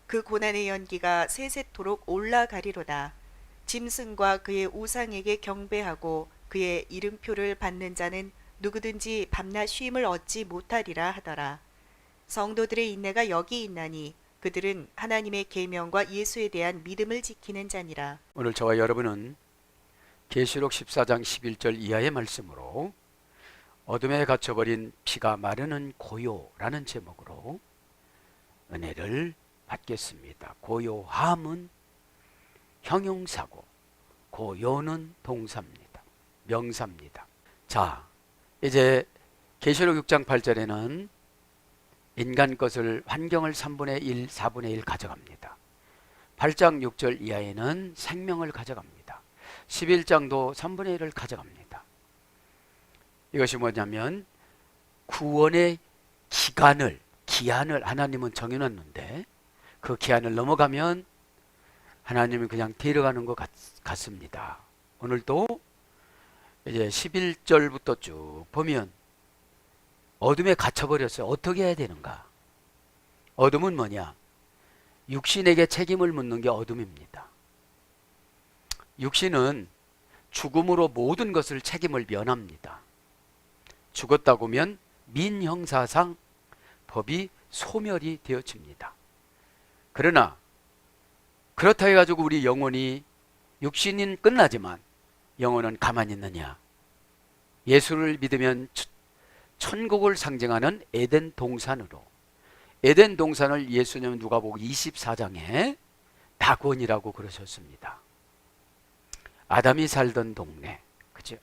그 고난의 연기가 세세토록 올라가리로다. 짐승과 그의 우상에게 경배하고 그의 이름표를 받는 자는 누구든지 밤낮 쉼을 얻지 못하리라 하더라. 성도들의 인내가 여기 있나니 그들은 하나님의 계명과 예수에 대한 믿음을 지키는 자니라. 오늘 저와 여러분은 계시록 14장 11절 이하의 말씀으로 어둠에 갇혀버린 피가 마르는 고요라는 제목으로 은혜를 받겠습니다. 고요함은 형용사고 고요는 동사입니다. 명사입니다. 자, 이제 계시록 6장 8절에는 인간 것을 환경을 3분의 1, 4분의 1 가져갑니다. 8장 6절 이하에는 생명을 가져갑니다. 11장도 3분의 1을 가져갑니다. 이것이 뭐냐면 구원의 기한을 하나님은 정해놨는데 그 기한을 넘어가면 하나님이 그냥 데려가는 것 같습니다. 오늘도 이제 11절부터 쭉 보면 어둠에 갇혀버렸어요. 어떻게 해야 되는가? 어둠은 뭐냐? 육신에게 책임을 묻는 게 어둠입니다. 육신은 죽음으로 모든 것을 책임을 면합니다. 죽었다고 하면 민형사상 법이 소멸이 되어집니다. 그러나 그렇다 해가지고 우리 영혼이 육신은 끝나지만 영혼은 가만히 있느냐? 예수를 믿으면 천국을 상징하는 에덴 동산으로, 에덴 동산을 예수님은 누가복음 24장에 낙원이라고 그러셨습니다. 아담이 살던 동네, 그죠?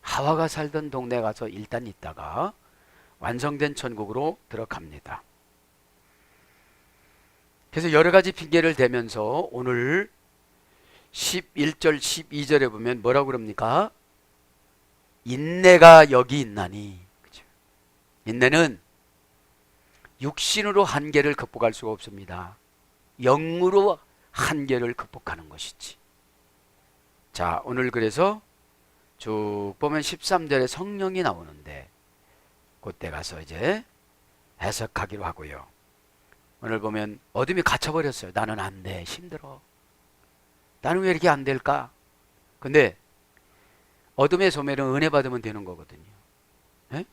하와가 살던 동네 가서 일단 있다가 완성된 천국으로 들어갑니다. 그래서 여러 가지 핑계를 대면서 오늘 11절 12절에 보면 뭐라고 그럽니까? 인내가 여기 있나니, 그죠? 인내는 육신으로 한계를 극복할 수가 없습니다. 영으로 한계를 극복하는 것이지. 자, 오늘 그래서 쭉 보면 13절에 성령이 나오는데 그때 가서 이제 해석하기로 하고요. 오늘 보면 어둠이 갇혀버렸어요. 나는 안 돼, 힘들어. 나는 왜 이렇게 안 될까? 근데 어둠의 소멸은 은혜 받으면 되는 거거든요. 에?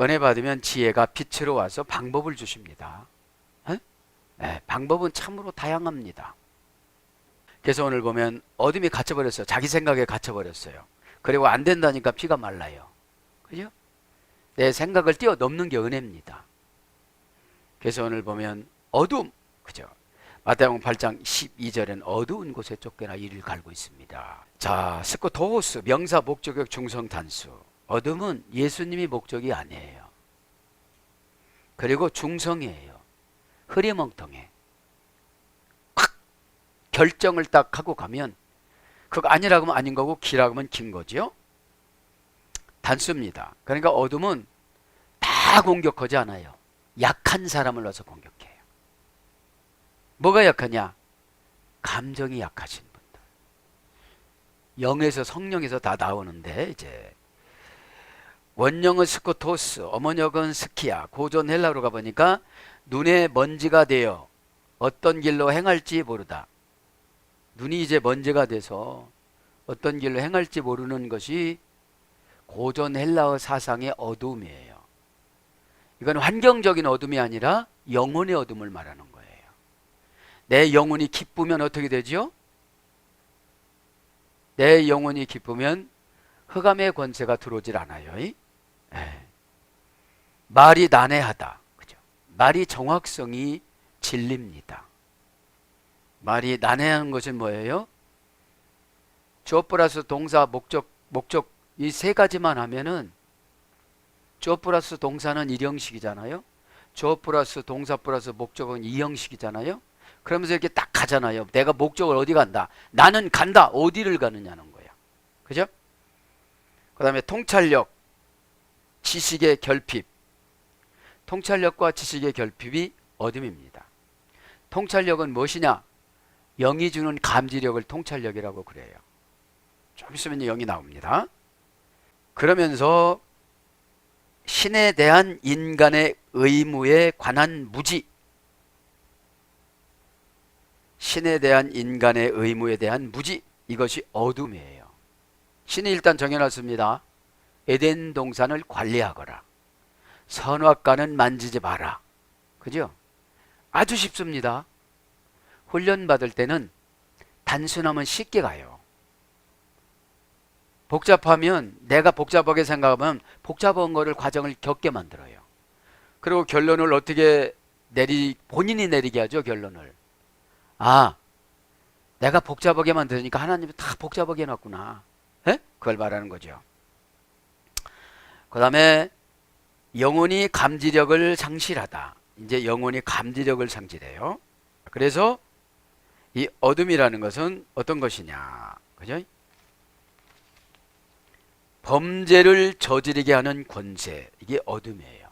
은혜 받으면 지혜가 빛으로 와서 방법을 주십니다. 방법은 참으로 다양합니다. 그래서 오늘 보면 어둠이 갇혀버렸어요. 자기 생각에 갇혀버렸어요. 그리고 안 된다니까 피가 말라요. 그죠? 내 생각을 뛰어넘는 게 은혜입니다. 그래서 오늘 보면 어둠, 그죠? 마태복음 8장 12절엔 어두운 곳에 쫓겨나 이를 갈고 있습니다. 자, 스코토스 명사 목적격 중성 단수. 어둠은 예수님이 목적이 아니에요. 그리고 중성이에요. 흐리멍텅해. 콱 결정을 딱 하고 가면 그거 아니라고 하면 아닌 거고 기라고 하면 긴 거죠. 단수입니다. 그러니까 어둠은 다 공격하지 않아요. 약한 사람을 넣어서 공격해요. 뭐가 약하냐? 감정이 약하신 분들. 영에서 성령에서 다 나오는데 이제 원령은 스코토스, 어머니역은 스키야. 고전 헬라로 가보니까 눈에 먼지가 되어 어떤 길로 행할지 모르다. 눈이 이제 먼지가 돼서 어떤 길로 행할지 모르는 것이 고전 헬라어 사상의 어둠이에요. 이건 환경적인 어둠이 아니라 영혼의 어둠을 말하는 거예요. 내 영혼이 기쁘면 어떻게 되죠? 내 영혼이 기쁘면 흑암의 권세가 들어오질 않아요. 말이 난해하다. 그죠? 말이 정확성이 진리입니다. 말이 난해한 것은 뭐예요? 주어 플러스 동사 목적 이 세 가지만 하면은 주어 플러스 동사는 1형식이잖아요. 주어 플러스 동사 플러스 목적은 2형식이잖아요. 그러면서 이렇게 딱 가잖아요. 내가 목적을 어디 간다. 나는 간다. 어디를 가느냐는 거야. 그죠? 그 다음에 통찰력, 지식의 결핍. 통찰력과 지식의 결핍이 어둠입니다. 통찰력은 무엇이냐? 영이 주는 감지력을 통찰력이라고 그래요. 좀 있으면 영이 나옵니다. 그러면서 신에 대한 인간의 의무에 관한 무지. 신에 대한 인간의 의무에 대한 무지, 이것이 어둠이에요. 신이 일단 정해놨습니다. 에덴 동산을 관리하거라. 선악과는 만지지 마라. 그죠? 아주 쉽습니다. 훈련 받을 때는 단순하면 쉽게 가요. 복잡하면, 내가 복잡하게 생각하면 복잡한 거를 과정을 겪게 만들어요. 그리고 결론을 어떻게 본인이 내리게 하죠, 결론을. 아, 내가 복잡하게 만드니까 하나님이 다 복잡하게 해놨구나. 에? 그걸 말하는 거죠. 그 다음에 영혼이 감지력을 상실하다. 이제 영혼이 감지력을 상실해요. 그래서 이 어둠이라는 것은 어떤 것이냐, 그죠? 범죄를 저지르게 하는 권세, 이게 어둠이에요.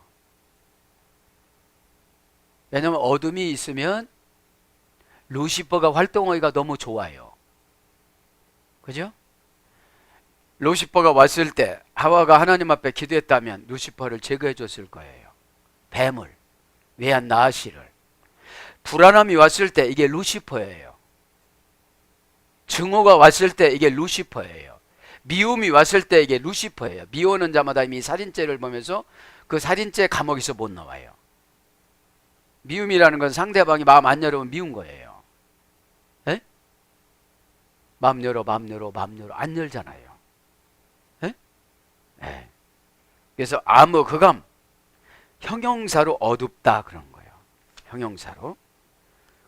왜냐하면 어둠이 있으면 루시퍼가 활동하기가 너무 좋아요. 그죠? 루시퍼가 왔을 때 하와가 하나님 앞에 기도했다면 루시퍼를 제거해 줬을 거예요. 뱀을, 외한 나시를. 불안함이 왔을 때 이게 루시퍼예요. 증오가 왔을 때 이게 루시퍼예요. 미움이 왔을 때 이게 루시퍼예요. 미워하는 자마다 이미 살인죄를 보면서 그 살인죄 감옥에서 못 나와요. 미움이라는 건 상대방이 마음 안 열으면 미운 거예요. 에? 마음 열어, 마음 열어, 마음 열어. 안 열잖아요. 에? 에. 그래서 암흑흑암, 형용사로 어둡다 그런 거예요. 형용사로.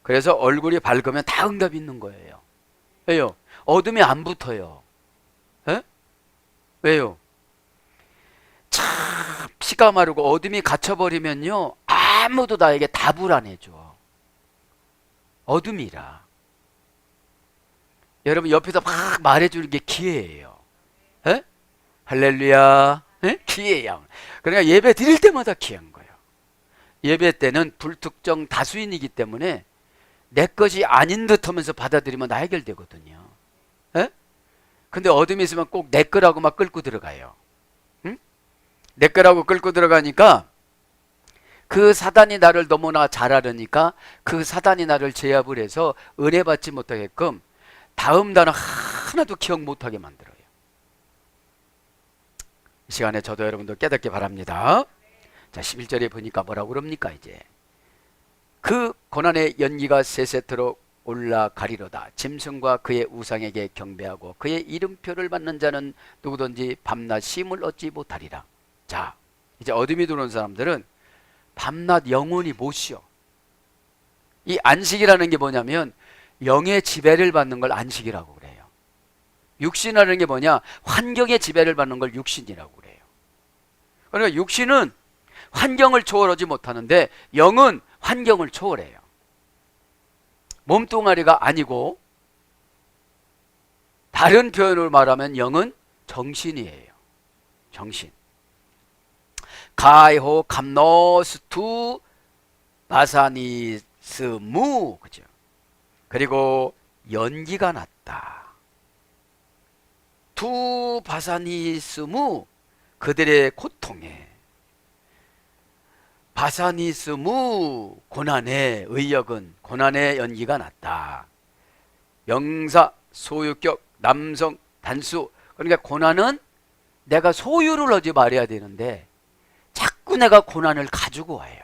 그래서 얼굴이 밝으면 다 응답이 있는 거예요. 왜요? 어둠이 안 붙어요. 에? 왜요? 참 피가 마르고 어둠이 갇혀버리면요, 아무도 나에게 답을 안 해줘. 어둠이라. 여러분 옆에서 막 말해주는 게 기회예요. 에? 할렐루야. 에? 기회야. 그러니까 예배 드릴 때마다 귀한 거예요. 예배 때는 불특정 다수인이기 때문에 내 것이 아닌 듯 하면서 받아들이면 다 해결되거든요. 에? 근데 어둠이 있으면 꼭 내 거라고 막 끌고 들어가요. 응? 내 거라고 끌고 들어가니까 그 사단이 나를 너무나 잘 알으니까 그 사단이 나를 제압을 해서 은혜 받지 못하게끔 다음 단어 하나도 기억 못하게 만들어요. 이 시간에 저도 여러분들 깨닫기 바랍니다. 자, 11절에 보니까 뭐라고 그럽니까? 이제 그 고난의 연기가 세세토록 올라가리로다. 짐승과 그의 우상에게 경배하고 그의 이름표를 받는 자는 누구든지 밤낮 쉼을 얻지 못하리라. 자, 이제 어둠이 들어온 사람들은 밤낮 영원히 못 쉬어. 이 안식이라는 게 뭐냐면 영의 지배를 받는 걸 안식이라고 그래요. 육신이라는 게 뭐냐? 환경의 지배를 받는 걸 육신이라고 그래요. 그러니까 육신은 환경을 초월하지 못하는데 영은 환경을 초월해요. 몸뚱아리가 아니고, 다른 표현으로 말하면 영은 정신이에요. 정신. 가이호 감노스투 바사니스무, 그죠? 그리고 연기가 났다. 투 바사니스무, 그들의 고통에. 바사니스무, 고난의 의역은 고난의 연기가 났다. 명사, 소유격, 남성, 단수. 그러니까 고난은 내가 소유를 하지 말아야 되는데 자꾸 내가 고난을 가지고 와요.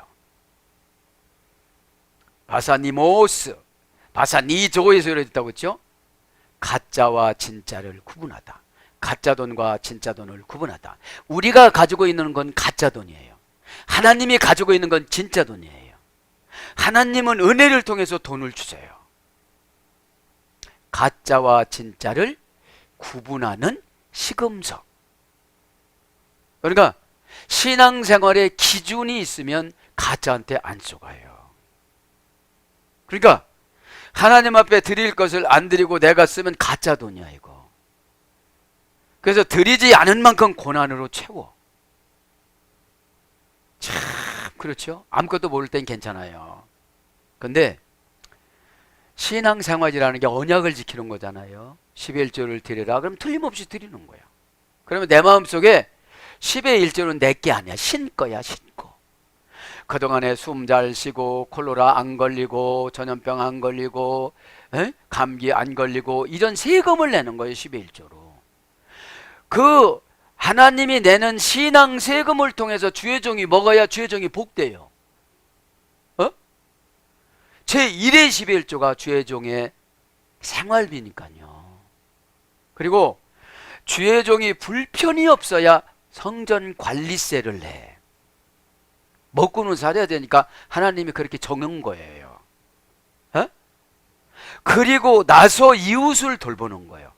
바사니모스, 바사니조에서 이랬다고 했죠? 가짜와 진짜를 구분하다. 가짜 돈과 진짜 돈을 구분하다. 우리가 가지고 있는 건 가짜 돈이에요. 하나님이 가지고 있는 건 진짜 돈이에요. 하나님은 은혜를 통해서 돈을 주세요. 가짜와 진짜를 구분하는 시금석. 그러니까 신앙생활에 기준이 있으면 가짜한테 안 속아요. 그러니까 하나님 앞에 드릴 것을 안 드리고 내가 쓰면 가짜 돈이야 이거. 그래서 드리지 않은 만큼 고난으로 채워. 참 그렇죠? 아무것도 모를 땐 괜찮아요. 근데 신앙생활이라는 게 언약을 지키는 거잖아요. 11조를 드리라 그럼 틀림없이 드리는 거야. 그러면 내 마음속에 10의 1조는 내 게 아니야. 신 거야, 신 거. 그동안에 숨 잘 쉬고 콜로라 안 걸리고 전염병 안 걸리고 감기 안 걸리고 이런 세금을 내는 거예요. 12일 조로. 그 하나님이 내는 신앙 세금을 통해서 주의 종이 먹어야 주의 종이 복돼요. 제1의 11조가 주의 종의 생활비니까요. 그리고 주의 종이 불편이 없어야 성전 관리세를 내. 먹고는 살아야 되니까 하나님이 그렇게 정한 거예요. 그리고 나서 이웃을 돌보는 거예요.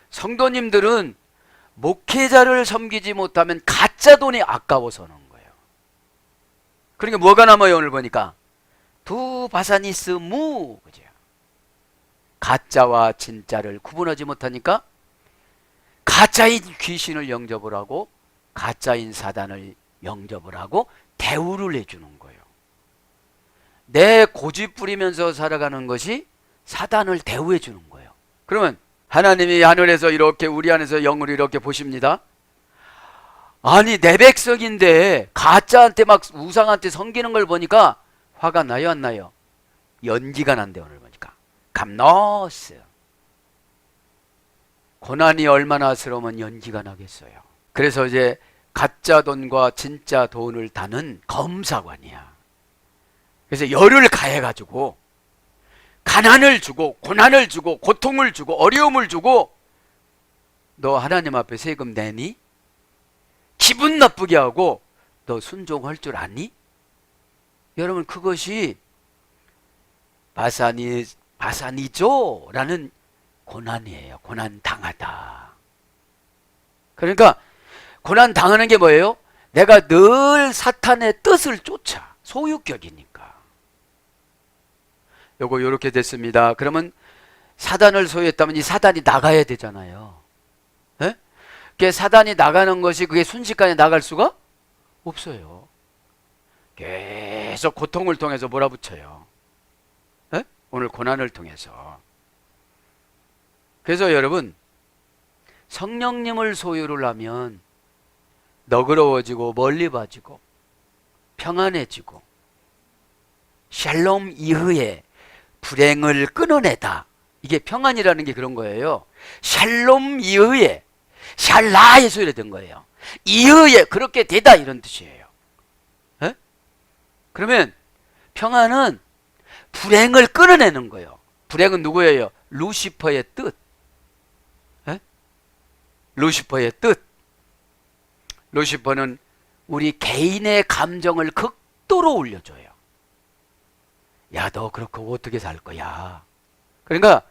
성도님들은 목회자를 섬기지 못하면 가짜 돈이 아까워서는 거예요. 그러니까 뭐가 남아요? 오늘 보니까 두 바사니스 무, 그죠? 가짜와 진짜를 구분하지 못하니까 가짜인 귀신을 영접을 하고 가짜인 사단을 영접을 하고 대우를 해주는 거예요. 내 고집 부리면서 살아가는 것이 사단을 대우해 주는 거예요. 그러면 하나님이 하늘에서 이렇게 우리 안에서 영을 이렇게 보십니다. 아니 내 백성인데 가짜한테 막 우상한테 섬기는 걸 보니까 화가 나요 안 나요? 연기가 난대. 오늘 보니까 감노스. 고난이 얼마나 스러우면 연기가 나겠어요. 그래서 이제 가짜 돈과 진짜 돈을 다는 검사관이야. 그래서 열을 가해가지고 가난을 주고 고난을 주고 고통을 주고 어려움을 주고 너 하나님 앞에 세금 내니? 기분 나쁘게 하고 너 순종할 줄 아니? 여러분 그것이 바사니조라는 고난이에요. 고난 당하다. 그러니까 고난 당하는 게 뭐예요? 내가 늘 사탄의 뜻을 쫓아. 소유격이니까. 요거 요렇게 됐습니다. 그러면 사단을 소유했다면 이 사단이 나가야 되잖아요. 예? 그게 사단이 나가는 것이 그게 순식간에 나갈 수가 없어요. 계속 고통을 통해서 몰아붙여요. 예? 오늘 고난을 통해서. 그래서 여러분 성령님을 소유를 하면 너그러워지고 멀리 봐지고 평안해지고 샬롬 이후에 불행을 끊어내다. 이게 평안이라는 게 그런 거예요. 샬롬 이후에 샬라에서 이래 된 거예요. 이후에 그렇게 되다 이런 뜻이에요. 에? 그러면 평안은 불행을 끊어내는 거예요. 불행은 누구예요? 루시퍼의 뜻. 에? 루시퍼의 뜻. 루시퍼는 우리 개인의 감정을 극도로 올려줘요. 야, 너 그렇고 어떻게 살 거야? 그러니까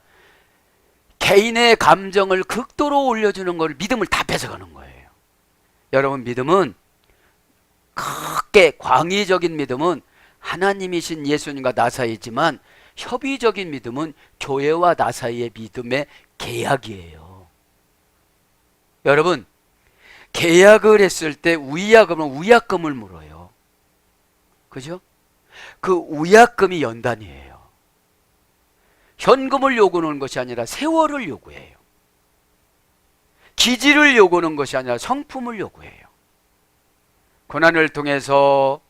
개인의 감정을 극도로 올려주는 걸 믿음을 다 뺏어가는 거예요. 여러분 믿음은 크게 광의적인 믿음은 하나님이신 예수님과 나 사이지만 협의적인 믿음은 교회와 나 사이의 믿음의 계약이에요. 여러분 계약을 했을 때 우의약금은 우약금을 물어요. 그죠? 그 우약금이 연단이에요. 현금을 요구하는 것이 아니라 세월을 요구해요. 기지를 요구하는 것이 아니라 성품을 요구해요. 고난을 통해서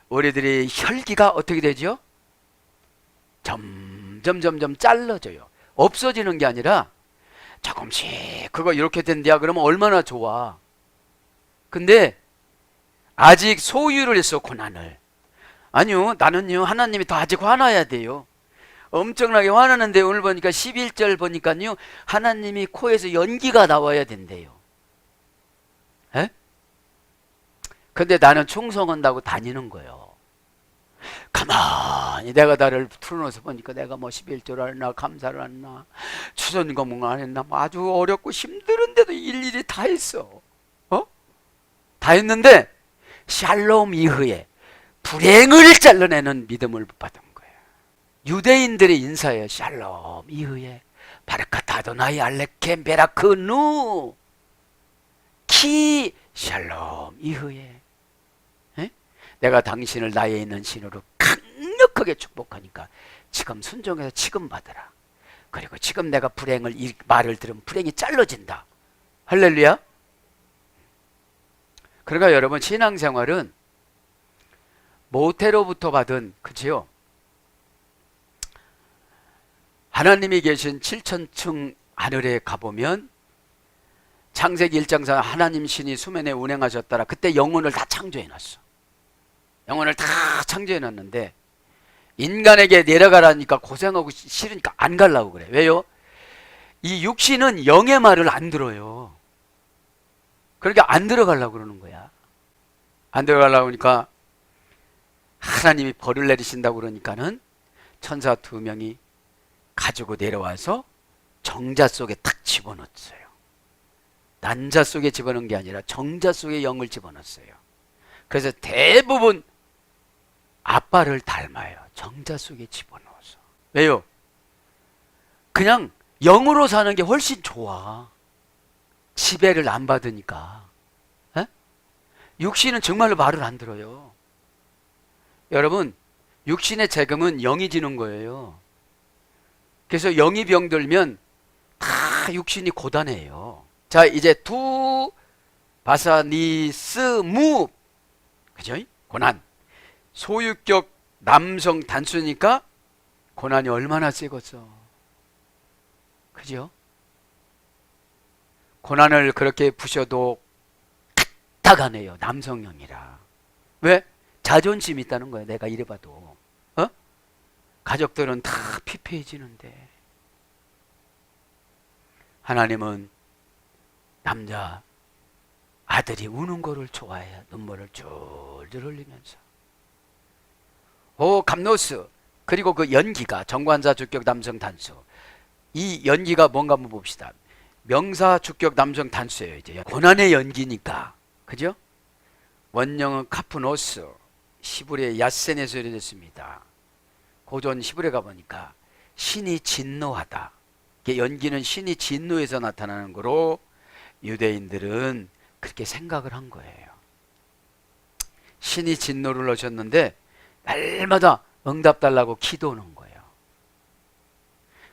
우리들이 혈기가 어떻게 되죠? 점점 잘라져요. 없어지는 게 아니라 조금씩 그거 이렇게 된대야 그러면 얼마나 좋아. 근데 아직 소유를 했어 고난을. 아니요 나는요 하나님이 더 아직 화나야 돼요. 엄청나게 화나는데 오늘 보니까 11절 보니까요 하나님이 코에서 연기가 나와야 된대요. 에? 근데 나는 충성한다고 다니는 거예요. 가만히 내가 나를 풀어놓아서 보니까 내가 뭐 11조를 했나 감사를 했나 추선검을 안 했나 뭐 아주 어렵고 힘들은데도 일일이 다 했어. 다 했는데 샬롬 이후에 불행을 잘라내는 믿음을 받은 거예요. 유대인들의 인사예요. 샬롬 이후에 바라카타 아도나이 알레켄 베라크누 키 샬롬 이후에 내가 당신을 나에 있는 신으로 강력하게 축복하니까 지금 순종해서 지금 받으라. 그리고 지금 내가 불행을 이 말을 들으면 불행이 잘라진다. 할렐루야. 그러니까 여러분 신앙생활은 모태로부터 받은 그치요? 하나님이 계신 7천층 하늘에 가보면 창세기 1장상 하나님 신이 수면에 운행하셨더라. 그때 영혼을 다 창조해놨어. 영혼을 다 창조해놨는데 인간에게 내려가라니까 고생하고 싫으니까 안 가려고 그래. 왜요? 이 육신은 영의 말을 안 들어요. 그러니까 안 들어가려고 그러는 거야. 안 들어가려고 하니까 하나님이 벌을 내리신다고 그러니까는 천사 2명이 가지고 내려와서 정자 속에 탁 집어넣었어요. 난자 속에 집어넣은 게 아니라 정자 속에 영을 집어넣었어요. 그래서 대부분 아빠를 닮아요. 정자 속에 집어넣어서. 왜요? 그냥 영으로 사는 게 훨씬 좋아. 지배를 안 받으니까. 에? 육신은 정말로 말을 안 들어요. 여러분, 육신의 재금은 영이 지는 거예요. 그래서 영이 병들면 다 육신이 고단해요. 자, 이제 두 바사니스 무, 그죠? 고난. 소유격 남성 단수니까 고난이 얼마나 세겠어. 그죠? 고난을 그렇게 부셔도 딱딱하네요. 남성형이라. 왜? 자존심 있다는 거예요. 내가 이래봐도. 가족들은 다 피폐해지는데 하나님은 남자 아들이 우는 거를 좋아해요. 눈물을 줄줄 흘리면서. 오, 감노스. 그리고 그 연기가 정관사 주격 남성 단수. 이 연기가 뭔가 한번 봅시다. 명사 주격 남성 단수예요. 이제 고난의 연기니까. 그죠? 원령은 카프노스. 시브리의 야센에서 이랬습니다. 고전 시브리에 가보니까 신이 진노하다. 연기는 신이 진노해서 나타나는 거로 유대인들은 그렇게 생각을 한 거예요. 신이 진노를 하셨는데 날마다 응답 달라고 기도하는 거예요.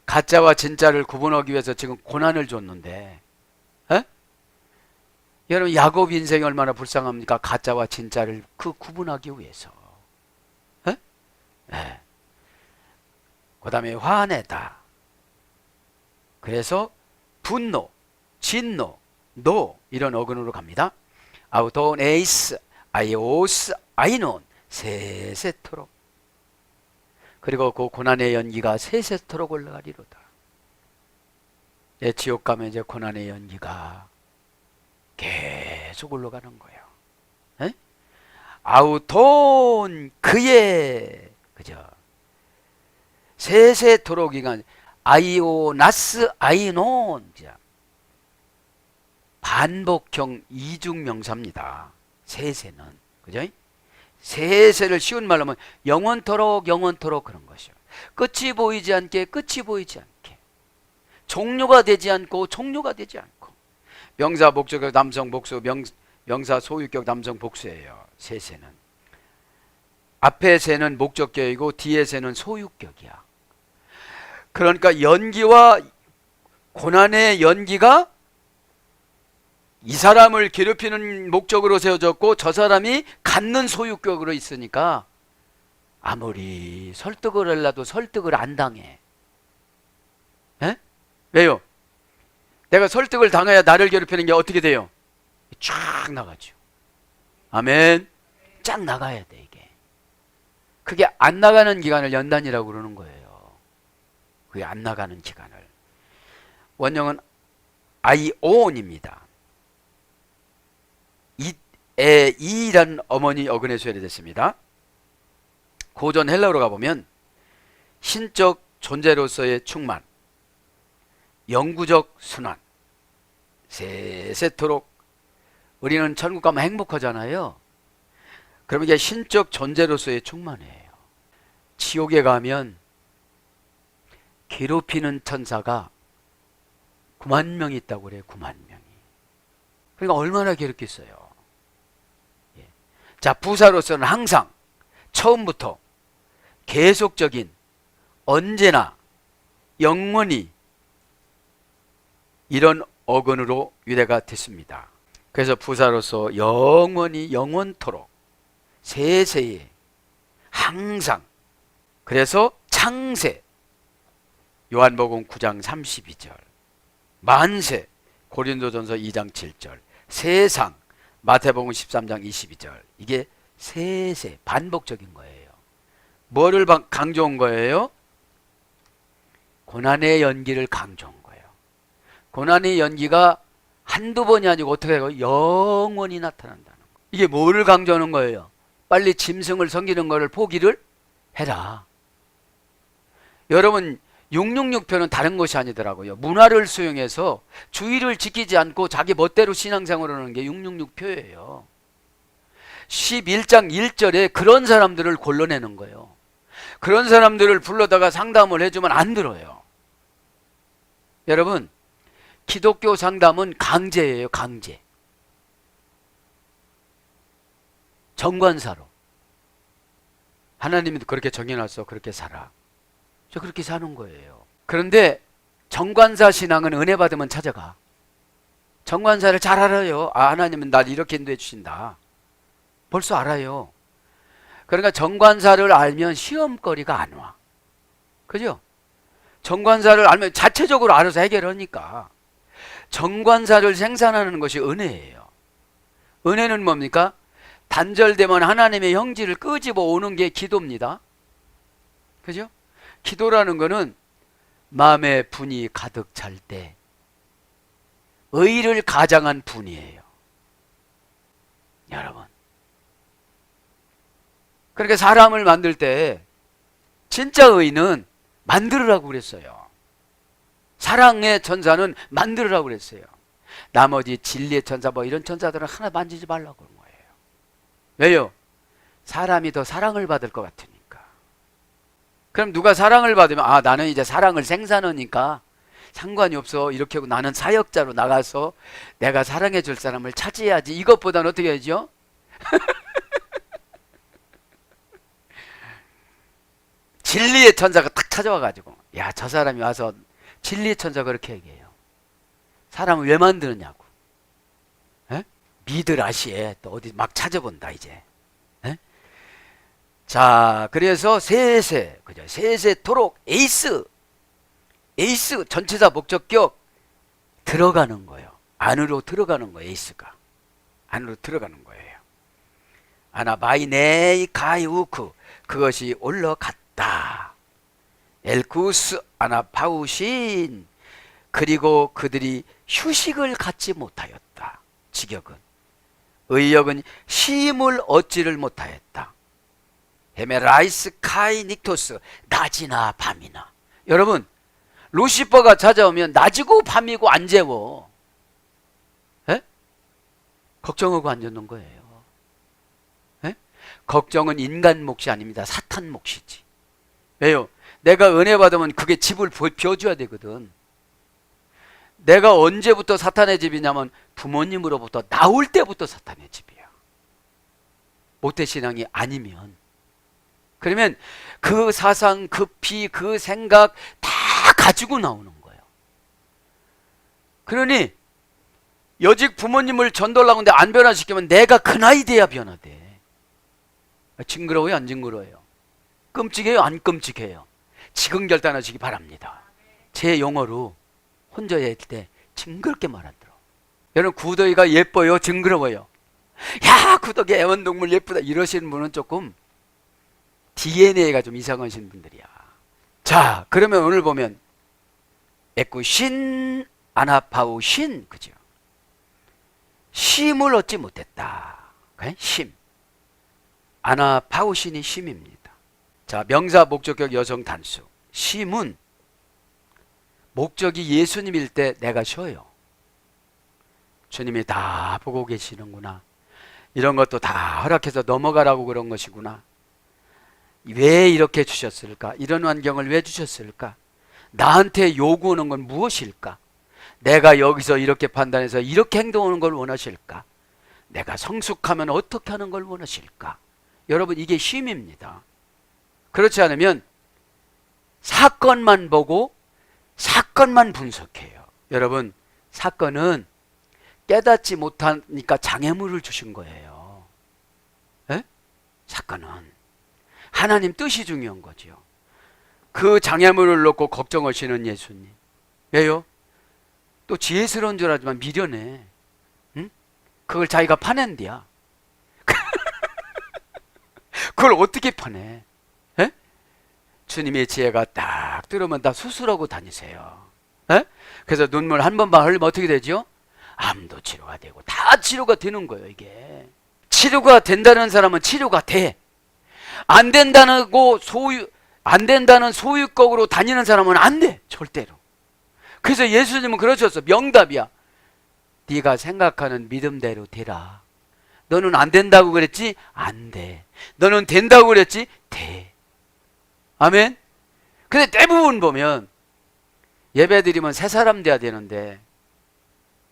가짜와 진짜를 구분하기 위해서 지금 고난을 줬는데, 여러분 야곱 인생이 얼마나 불쌍합니까? 가짜와 진짜를 구분하기 위해서. 네. 그 다음에 화내다. 그래서 분노, 진노, 노 이런 어근으로 갑니다. 아우토네이스, 아이오스, 아이논 세세토록. 그리고 그 고난의 연기가 세세토록 올라가리로다. 예, 지옥 가면 이제 고난의 연기가 계속 올라가는 거예요. 에? 아우톤 그의 그죠? 세세토록이가 아이오나스 아이논 반복형 이중명사입니다. 세세는 그죠? 세세를 쉬운 말로 하면 영원토록 영원토록 그런 것이요. 끝이 보이지 않게 끝이 보이지 않게 종료가 되지 않고 종료가 되지 않고 명사 목적격 남성 복수 명사 소유격 남성 복수예요. 세세는 앞에 세는 목적격이고 뒤에 세는 소유격이야. 그러니까 연기와 고난의 연기가 이 사람을 괴롭히는 목적으로 세워졌고 저 사람이 갖는 소유격으로 있으니까 아무리 설득을 하려도 설득을 안 당해. 에? 왜요? 내가 설득을 당해야 나를 괴롭히는 게 어떻게 돼요? 쫙 나가죠. 아멘. 쫙 나가야 돼 이게. 그게 안 나가는 기간을 연단이라고 그러는 거예요. 그게 안 나가는 기간을. 원형은 아이온입니다. 이라는 어머니 어근에 소개됐습니다. 고전 헬라어로 가보면 신적 존재로서의 충만, 영구적 순환, 세세토록. 우리는 천국 가면 행복하잖아요. 그러면 이게 신적 존재로서의 충만이에요. 지옥에 가면 괴롭히는 천사가 9만 명이 있다고 그래요. 9만 명이. 그러니까 얼마나 괴롭겠어요. 자, 부사로서는 항상 처음부터 계속적인 언제나 영원히 이런 어근으로 유래가 됐습니다. 그래서 부사로서 영원히 영원토록 세세에 항상. 그래서 창세 요한복음 9장 32절, 만세 고린도전서 2장 7절, 세상 마태복음 13장 22절. 이게 세세 반복적인 거예요. 뭐를 강조한 거예요? 고난의 연기를 강조한 거예요. 고난의 연기가 한두 번이 아니고 어떻게 해요? 영원히 나타난다는 거예요. 이게 뭐를 강조하는 거예요? 빨리 짐승을 섬기는 것을 포기를 해라. 여러분 666표는 다른 것이 아니더라고요. 문화를 수용해서 주의를 지키지 않고 자기 멋대로 신앙생활을 하는 게 666표예요. 11장 1절에 그런 사람들을 골라내는 거예요. 그런 사람들을 불러다가 상담을 해주면 안 들어요. 여러분 기독교 상담은 강제예요. 강제. 정관사로. 하나님이 그렇게 정해놨어. 그렇게 살아. 저 그렇게 사는 거예요. 그런데 정관사 신앙은 은혜 받으면 찾아가. 정관사를 잘 알아요. 아, 하나님은 날 이렇게 인도해 주신다. 벌써 알아요. 그러니까 정관사를 알면 시험거리가 안 와. 그죠? 정관사를 알면 자체적으로 알아서 해결하니까. 정관사를 생산하는 것이 은혜예요. 은혜는 뭡니까? 단절되면 하나님의 형질을 끄집어 오는 게 기도입니다. 그죠? 기도라는 거는 마음에 분이 가득 찰 때 의를 가장한 분이에요. 여러분. 그러니까 사람을 만들 때 진짜 의는 만들으라고 그랬어요. 사랑의 천사는 만들으라고 그랬어요. 나머지 진리의 천사 뭐 이런 천사들은 하나 만지지 말라고 그런 거예요. 왜요? 사람이 더 사랑을 받을 것 같으니까. 그럼 누가 사랑을 받으면 아 나는 이제 사랑을 생산하니까 상관이 없어. 이렇게 하고 나는 사역자로 나가서 내가 사랑해 줄 사람을 차지해야지. 이것보다는 어떻게 해야죠? 진리의 천사가 딱 찾아와가지고 야 저 사람이 와서 진리의 천사가 그렇게 얘기해요. 사람을 왜 만드느냐고. 에? 미드라시에 또 어디 막 찾아본다 이제. 에? 자 그래서 세세 그죠? 세세토록 에이스 전체사 목적격 들어가는 거예요. 안으로 들어가는 거예요. 에이스가 안으로 들어가는 거예요. 아나바이네이 가이우크 그것이 올라갔다. 엘쿠스 아나파우신 그리고 그들이 휴식을 갖지 못하였다. 직역은 의역은 쉼을 얻지를 못하였다. 헤메라이스 카이 닉토스 낮이나 밤이나. 여러분 루시퍼가 찾아오면 낮이고 밤이고 안 재워. 에? 걱정하고 앉는 거예요. 에? 걱정은 인간 몫이 아닙니다. 사탄 몫이지. 왜요? 내가 은혜 받으면 그게 집을 비워줘야 되거든. 내가 언제부터 사탄의 집이냐면 부모님으로부터 나올 때부터 사탄의 집이야. 모태신앙이 아니면. 그러면 그 사상, 그 피, 그 생각 다 가지고 나오는 거예요. 그러니 여직 부모님을 전도하려고 하는데 안 변화시키면 내가 그 나이 돼야 변화돼. 징그러워요? 안 징그러워요? 끔찍해요? 안 끔찍해요? 지금 결단하시기 바랍니다. 제 용어로 혼자 있을 때 징그럽게 말 안 들어. 여러분 구더기가 예뻐요? 징그러워요? 야 구더기 애완동물 예쁘다 이러시는 분은 조금 DNA가 좀 이상하신 분들이야. 자 그러면 오늘 보면 에쿠신 아나파우신 그죠? 쉼을 얻지 못했다. 쉼. 아나파우신이 쉼입니다. 자 명사 목적격 여성 단수. 쉼은 목적이 예수님일 때 내가 쉬어요. 주님이 다 보고 계시는구나. 이런 것도 다 허락해서 넘어가라고 그런 것이구나. 왜 이렇게 주셨을까? 이런 환경을 왜 주셨을까? 나한테 요구하는 건 무엇일까? 내가 여기서 이렇게 판단해서 이렇게 행동하는 걸 원하실까? 내가 성숙하면 어떻게 하는 걸 원하실까? 여러분 이게 쉼입니다. 그렇지 않으면 사건만 보고 사건만 분석해요. 여러분 사건은 깨닫지 못하니까 장애물을 주신 거예요. 에? 사건은 하나님 뜻이 중요한 거죠. 그 장애물을 놓고 걱정하시는 예수님. 왜요? 또 지혜스러운 줄 알지만 미련해. 응? 그걸 자기가 파낸디야. 그걸 어떻게 파내? 에? 주님의 지혜가 딱 들으면 다 수술하고 다니세요. 에? 그래서 눈물 한 번만 흘리면 어떻게 되죠? 암도 치료가 되고 다 치료가 되는 거예요. 이게 치료가 된다는 사람은 치료가 돼. 안 된다는 소유격으로 다니는 사람은 안 돼. 절대로. 그래서 예수님은 그러셨어. 명답이야. 네가 생각하는 믿음대로 되라. 너는 안 된다고 그랬지? 안 돼. 너는 된다고 그랬지? 돼. 아멘. 근데 대부분 보면 예배 드리면 새 사람 돼야 되는데,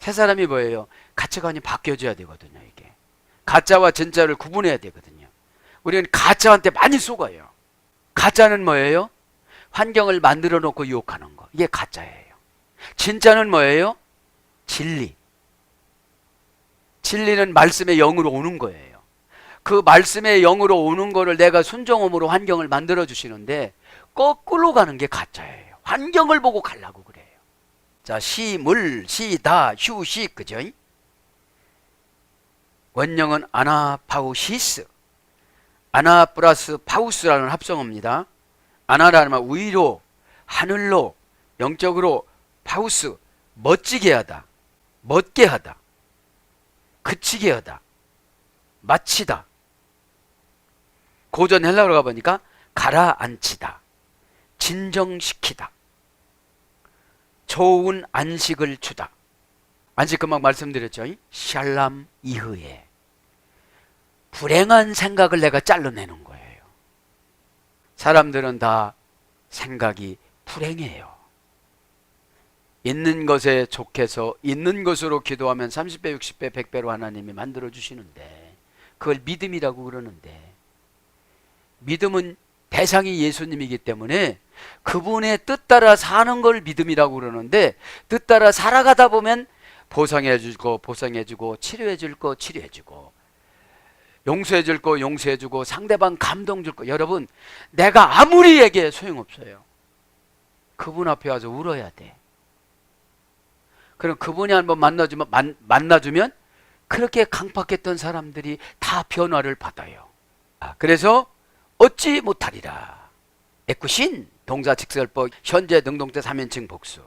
새 사람이 뭐예요? 가치관이 바뀌어져야 되거든요. 이게 가짜와 진짜를 구분해야 되거든요. 우리는 가짜한테 많이 속아요. 가짜는 뭐예요? 환경을 만들어 놓고 유혹하는 거. 이게 가짜예요. 진짜는 뭐예요? 진리. 진리는 말씀의 영으로 오는 거예요. 그 말씀의 영으로 오는 거를 내가 순종함으로 환경을 만들어 주시는데, 거꾸로 가는 게 가짜예요. 환경을 보고 가려고 그래요. 자, 시물, 시다, 휴식, 그죠? 원형은 아나파우시스, 아나 플러스 파우스라는 합성어입니다. 아나라는 말 위로, 하늘로, 영적으로, 파우스, 멋지게 하다, 멋게 하다, 그치게 하다, 마치다. 고전 헬라어로 가보니까 가라앉히다, 진정시키다, 좋은 안식을 주다. 안식 금방 말씀드렸죠. 샬람 이후에 불행한 생각을 내가 잘라내는 거예요. 사람들은 다 생각이 불행해요. 있는 것에 족해서 있는 것으로 기도하면 30배, 60배, 100배로 하나님이 만들어 주시는데, 그걸 믿음이라고 그러는데, 믿음은 대상이 예수님이기 때문에 그분의 뜻 따라 사는 걸 믿음이라고 그러는데, 뜻 따라 살아가다 보면 보상해 주고 보상해 주고 치료해 줄 거 치료해 주고 용서해 줄 거 용서해 주고 상대방 감동 줄 거. 여러분, 내가 아무리 얘기해 소용없어요. 그분 앞에 와서 울어야 돼. 그럼 그분이 한번 만나주면 그렇게 강팍했던 사람들이 다 변화를 받아요. 그래서 얻지 못하리라. 애꾸신 동사직설법 현재 능동태 3인칭 복수.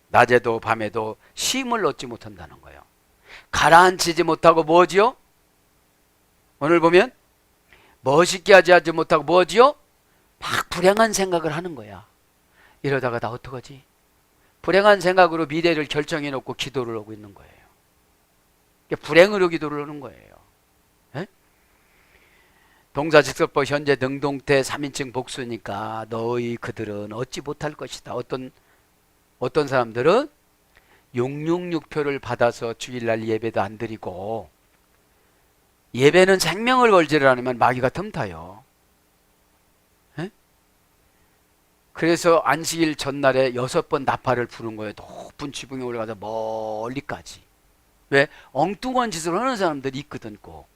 낮에도 밤에도 쉼을 얻지 못한다는 거예요. 가라앉히지 못하고 뭐지요? 오늘 보면 멋있게 하지 못하고 뭐지요? 막 불행한 생각을 하는 거야. 이러다가 나 어떡하지? 불행한 생각으로 미래를 결정해 놓고 기도를 하고 있는 거예요. 불행으로 기도를 하는 거예요. 에? 동사직설법 현재 능동태 3인칭 복수니까 너희 그들은 얻지 못할 것이다. 어떤 사람들은 666표를 받아서 주일날 예배도 안 드리고, 예배는 생명을 걸지를 않으면 마귀가 틈타요. 에? 그래서 안식일 전날에 6번 나팔을 부른 거예요. 높은 지붕에 올라가서 멀리까지. 왜? 엉뚱한 짓을 하는 사람들이 있거든. 꼭.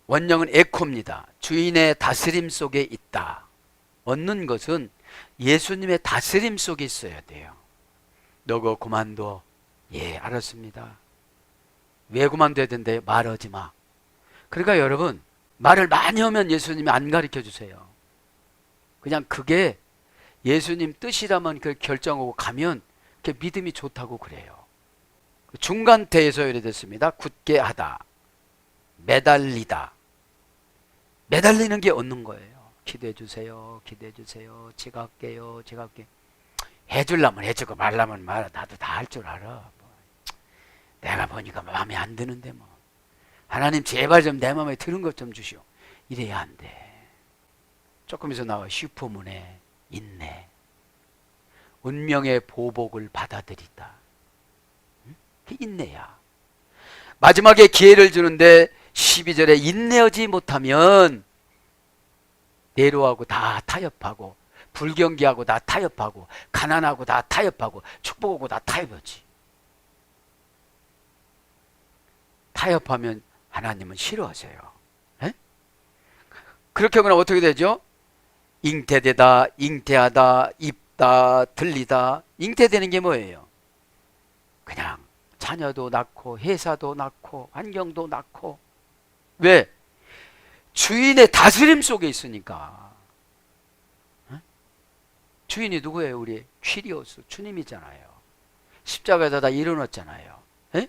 원형은 에코입니다. 주인의 다스림 속에 있다. 얻는 것은 예수님의 다스림 속에 있어야 돼요. 너 그거 그만둬. 예, 알았습니다. 왜 그만둬야 된대요? 말하지 마. 그러니까 여러분, 말을 많이 하면 예수님이 안 가르쳐 주세요. 그냥 그게 예수님 뜻이라면 그걸 결정하고 가면 그게 믿음이 좋다고 그래요. 중간태에서 이래 됐습니다. 굳게 하다, 매달리다. 매달리는 게 얻는 거예요. 기도해 주세요, 기도해 주세요. 제가 할게요, 제가 할게요. 해주려면 해주고 말라면 말아. 나도 다 할 줄 알아. 뭐. 내가 보니까 마음에 안 드는데 뭐. 하나님 제발 좀 내 마음에 드는 것 좀 주시오. 이래야 안 돼. 조금 있어 나와. 슈퍼문에 인내. 운명의 보복을 받아들이다. 응? 인내야. 마지막에 기회를 주는데 12절에 인내하지 못하면 내로하고 다 타협하고, 불경기하고 다 타협하고, 가난하고 다 타협하고, 축복하고 다 타협하지. 타협하면 하나님은 싫어하세요. 에? 그렇게 하면 어떻게 되죠? 잉태되다, 잉태하다, 입다, 들리다. 잉태되는 게 뭐예요? 그냥 자녀도 낳고 회사도 낳고 환경도 낳고. 왜? 주인의 다스림 속에 있으니까. 응? 주인이 누구예요? 우리 퀴리오스 주님이잖아요. 십자가에다 다 이뤄놨잖아요. 에?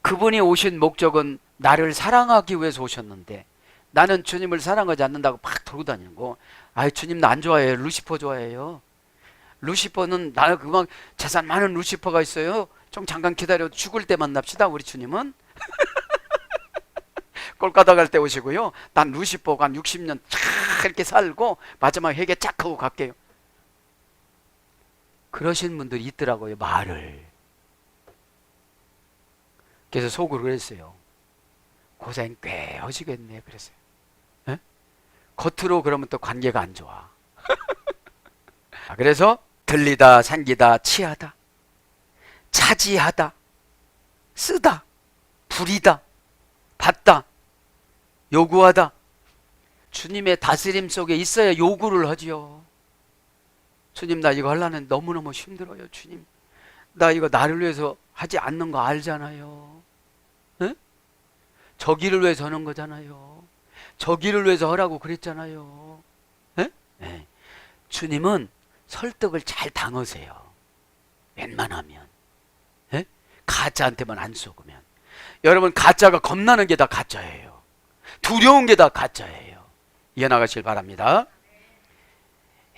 그분이 오신 목적은 나를 사랑하기 위해서 오셨는데 나는 주님을 사랑하지 않는다고 막 돌고 다니는 거. 아이, 주님 나 안 좋아해요. 루시퍼 좋아해요. 루시퍼는 나 그만 재산 많은 루시퍼가 있어요. 좀 잠깐 기다려 죽을 때 만납시다. 우리 주님은 꼴가닥 할 때 오시고요. 난 루시퍼가 한 60년 쫙 이렇게 살고 마지막 회개 쫙 하고 갈게요. 그러신 분들이 있더라고요. 말을. 그래서 속으로 그랬어요. 고생 꽤 하시겠네 그랬어요. 에? 겉으로 그러면 또 관계가 안 좋아. 그래서 들리다, 생기다, 취하다, 차지하다, 쓰다, 부리다, 받다, 요구하다. 주님의 다스림 속에 있어야 요구를 하지요. 주님 나 이거 하려는 너무너무 힘들어요. 주님 나 이거 나를 위해서 하지 않는 거 알잖아요. 에? 저기를 위해서 하는 거잖아요. 저기를 위해서 하라고 그랬잖아요. 에? 네. 주님은 설득을 잘 당하세요. 웬만하면. 에? 가짜한테만 안 속으면. 여러분 가짜가 겁나는 게 다 가짜예요. 두려운 게 다 가짜예요. 이해나가실 바랍니다.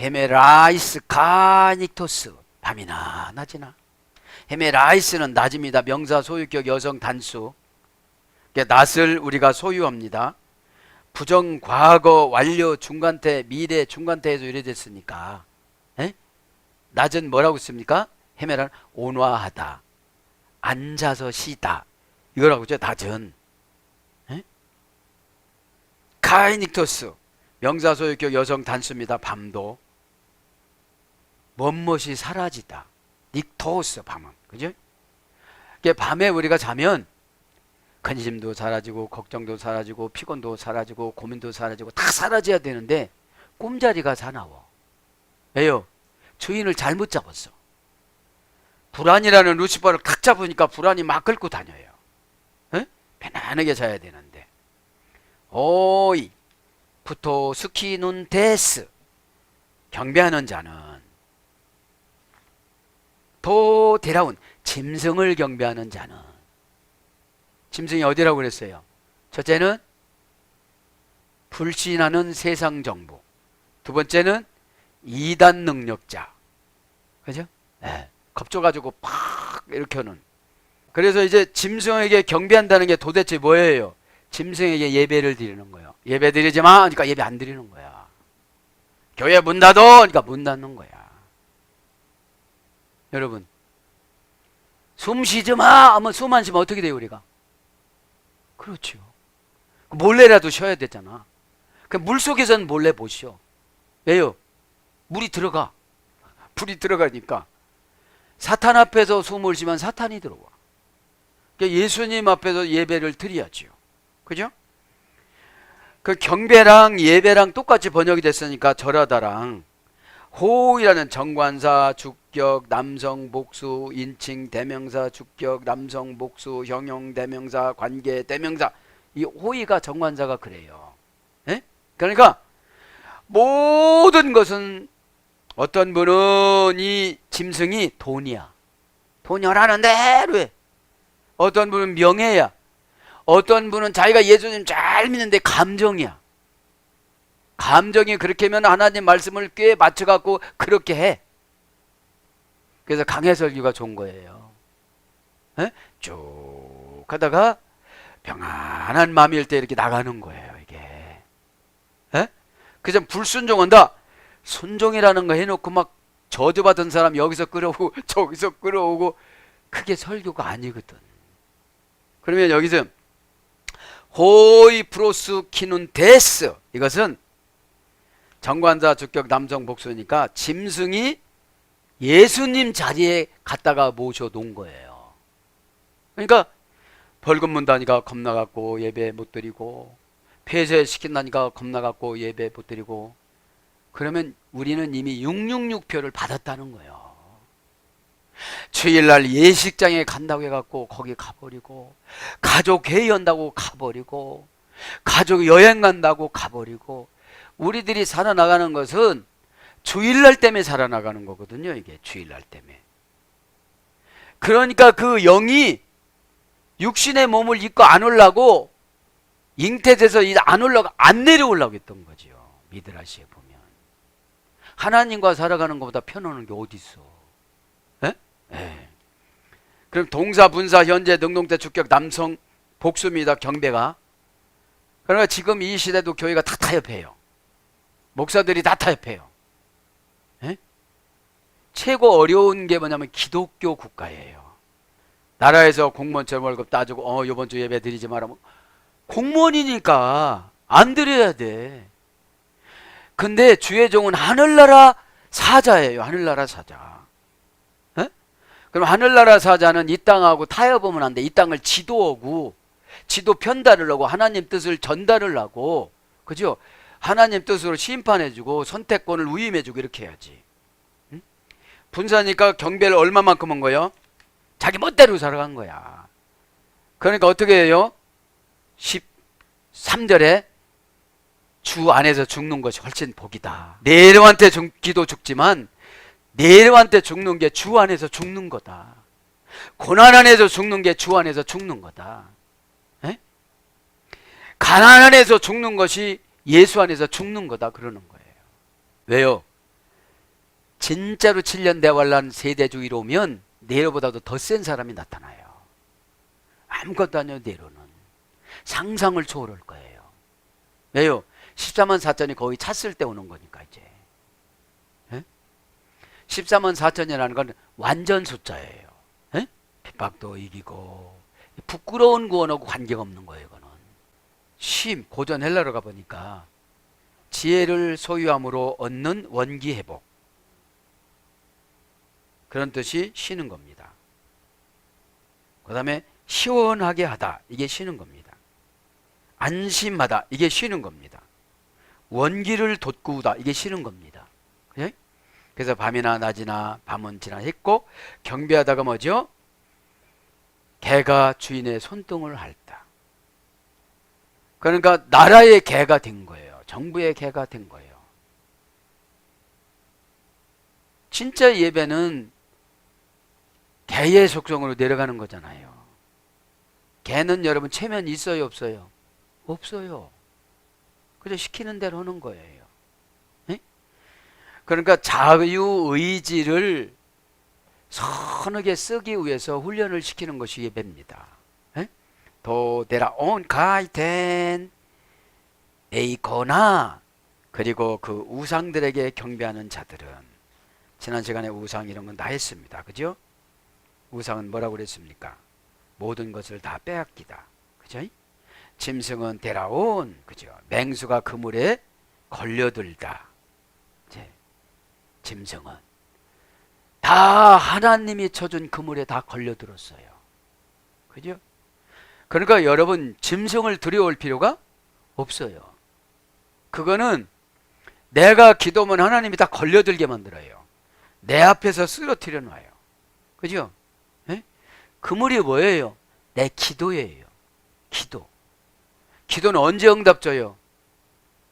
헤메라이스 카닉토스 밤이나 낮이나. 헤메라이스는 낮입니다. 명사 소유격 여성 단수. 낮을 우리가 소유합니다. 부정 과거 완료 중간태 미래 중간태에서 이래됐으니까 낮은 뭐라고 씁니까? 헤메란 온화하다, 앉아서 쉬다, 이거라고 하죠. 낮은. 카이닉토스 명사 소유격 여성 단수입니다. 밤도 멋멋이 사라지다. 닉토스 밤은. 그죠? 밤에 우리가 자면 근심도 사라지고 걱정도 사라지고 피곤도 사라지고 고민도 사라지고 다 사라져야 되는데 꿈자리가 사나워. 왜요? 주인을 잘못 잡았어. 불안이라는 루시퍼를 각 잡으니까 불안이 막 긁고 다녀요. 에? 편안하게 자야 되는데. 오이 부토 스키눈 데스 경배하는 자는 도 데라운 짐승을 경배하는 자는. 짐승이 어디라고 그랬어요? 첫째는 불신하는 세상 정부, 두 번째는 이단 능력자. 그죠? 네. 겁줘가지고 팍 이렇게 하는. 그래서 이제 짐승에게 경배한다는 게 도대체 뭐예요? 짐승에게 예배를 드리는 거예요. 예배 드리지 마 그러니까 예배 안 드리는 거야. 교회 문 닫어 그러니까 문 닫는 거야. 여러분 숨 쉬지 마 하면 숨 안 쉬면 어떻게 돼요 우리가? 그렇죠. 몰래라도 쉬어야 되잖아. 물속에서는 몰래 못 쉬어. 왜요? 물이 들어가. 불이 들어가니까. 사탄 앞에서 숨을 쉬면 사탄이 들어와. 그러니까 예수님 앞에서 예배를 드려야죠. 그죠? 그 경배랑 예배랑 똑같이 번역이 됐으니까 절하다랑 호이라는 정관사, 주격, 남성, 복수, 인칭, 대명사, 주격, 남성, 복수, 형용, 대명사, 관계, 대명사. 이 호이가 정관사가 그래요. 에? 그러니까 모든 것은 어떤 분은 이 짐승이 돈이야. 돈이 하라는 대로 해. 어떤 분은 명예야. 어떤 분은 자기가 예수님 잘 믿는데 감정이야. 감정이 그렇게 하면 하나님 말씀을 꽤 맞춰갖고 그렇게 해. 그래서 강해설교가 좋은 거예요. 에? 쭉 하다가 평안한 마음일 때 이렇게 나가는 거예요 이게. 에? 그래서 불순종한다. 순종이라는 거 해놓고 막 저주받은 사람 여기서 끌어오고 저기서 끌어오고 그게 설교가 아니거든. 그러면 여기서 호이 프로스 키눈 데스, 이것은 정관자 주격 남성 복수니까 짐승이 예수님 자리에 갖다가 모셔놓은 거예요. 그러니까 벌금 문다니까 겁나갖고 예배 못 드리고, 폐쇄시킨다니까 겁나갖고 예배 못 드리고, 그러면 우리는 이미 666표를 받았다는 거예요. 주일날 예식장에 간다고 해갖고 거기 가버리고, 가족 회의한다고 가버리고, 가족 여행 간다고 가버리고. 우리들이 살아나가는 것은 주일날 때문에 살아나가는 거거든요. 이게 주일날 때문에. 그러니까 그 영이 육신의 몸을 입고 안 올라고, 잉태돼서 안 올라가, 안 내려오려고 했던 거죠. 미드라시에 보면 하나님과 살아가는 것보다 편안한 게 어디 있어? 예? 그럼 동사, 분사, 현재, 능동태, 주격, 남성, 복수입니다. 경배가. 그러니까 지금 이 시대도 교회가 다 타협해요. 목사들이 다 타협해요. 예? 최고 어려운 게 뭐냐면 기독교 국가예요. 나라에서 공무원처럼 월급 따주고 이번 주 예배 드리지 말라면 공무원이니까 안 드려야 돼. 근데 주의 종은 하늘나라 사자예요. 하늘나라 사자. 에? 그럼 하늘나라 사자는 이 땅하고 타협하면 안 돼. 이 땅을 지도하고, 지도 편달을 하고, 하나님 뜻을 전달을 하고, 그죠? 하나님 뜻으로 심판해주고 선택권을 위임해주고 이렇게 해야지. 응? 분사니까 경배를 얼마만큼 한 거예요? 자기 멋대로 살아간 거야. 그러니까 어떻게 해요? 13절에 주 안에서 죽는 것이 훨씬 복이다. 네로한테 죽기도 죽지만 네로한테 죽는 게 주 안에서 죽는 거다. 고난 안에서 죽는 게 주 안에서 죽는 거다. 에? 가난 안에서 죽는 것이 예수 안에서 죽는 거다 그러는 거예요. 왜요? 진짜로 7년 대환란 세대주의로 오면 네로보다도 더 센 사람이 나타나요. 아무것도 아니에요. 네로는 상상을 초월할 거예요. 왜요? 14만 4천이 거의 찼을 때 오는 거니까 이제. 에? 14만 4천이라는 건 완전 숫자예요. 에? 핍박도 이기고 부끄러운 구원하고 관계가 없는 거예요. 이거는 고전 헬라로 가보니까 지혜를 소유함으로 얻는 원기 회복, 그런 뜻이 쉬는 겁니다. 그 다음에 시원하게 하다, 이게 쉬는 겁니다. 안심하다, 이게 쉬는 겁니다. 원기를 돋구다, 이게 쉬는 겁니다. 그래서 밤이나 낮이나 밤은 지나했고 경배하다가 뭐죠? 개가 주인의 손등을 핥다. 그러니까 나라의 개가 된 거예요. 정부의 개가 된 거예요. 진짜 예배는 개의 속성으로 내려가는 거잖아요. 개는 여러분 체면이 있어요, 없어요? 없어요. 그저 시키는 대로 하는 거예요. 에? 그러니까 자유의지를 선하게 쓰기 위해서 훈련을 시키는 것이 예배입니다. 에? 도데라온 가이텐 에이코나, 그리고 그 우상들에게 경배하는 자들은, 지난 시간에 우상 이런 건 다 했습니다. 그죠? 우상은 뭐라고 그랬습니까? 모든 것을 다 빼앗기다. 그죠? 짐승은 데라온, 그죠? 맹수가 그물에 걸려들다. 짐승은 다 하나님이 쳐준 그물에 다 걸려들었어요. 그죠? 그러니까 여러분 짐승을 두려워할 필요가 없어요. 그거는 내가 기도하면 하나님이 다 걸려들게 만들어요. 내 앞에서 쓰러뜨려 놔요. 그죠? 에? 그물이 뭐예요? 내 기도예요. 기도. 기도는 언제 응답 줘요?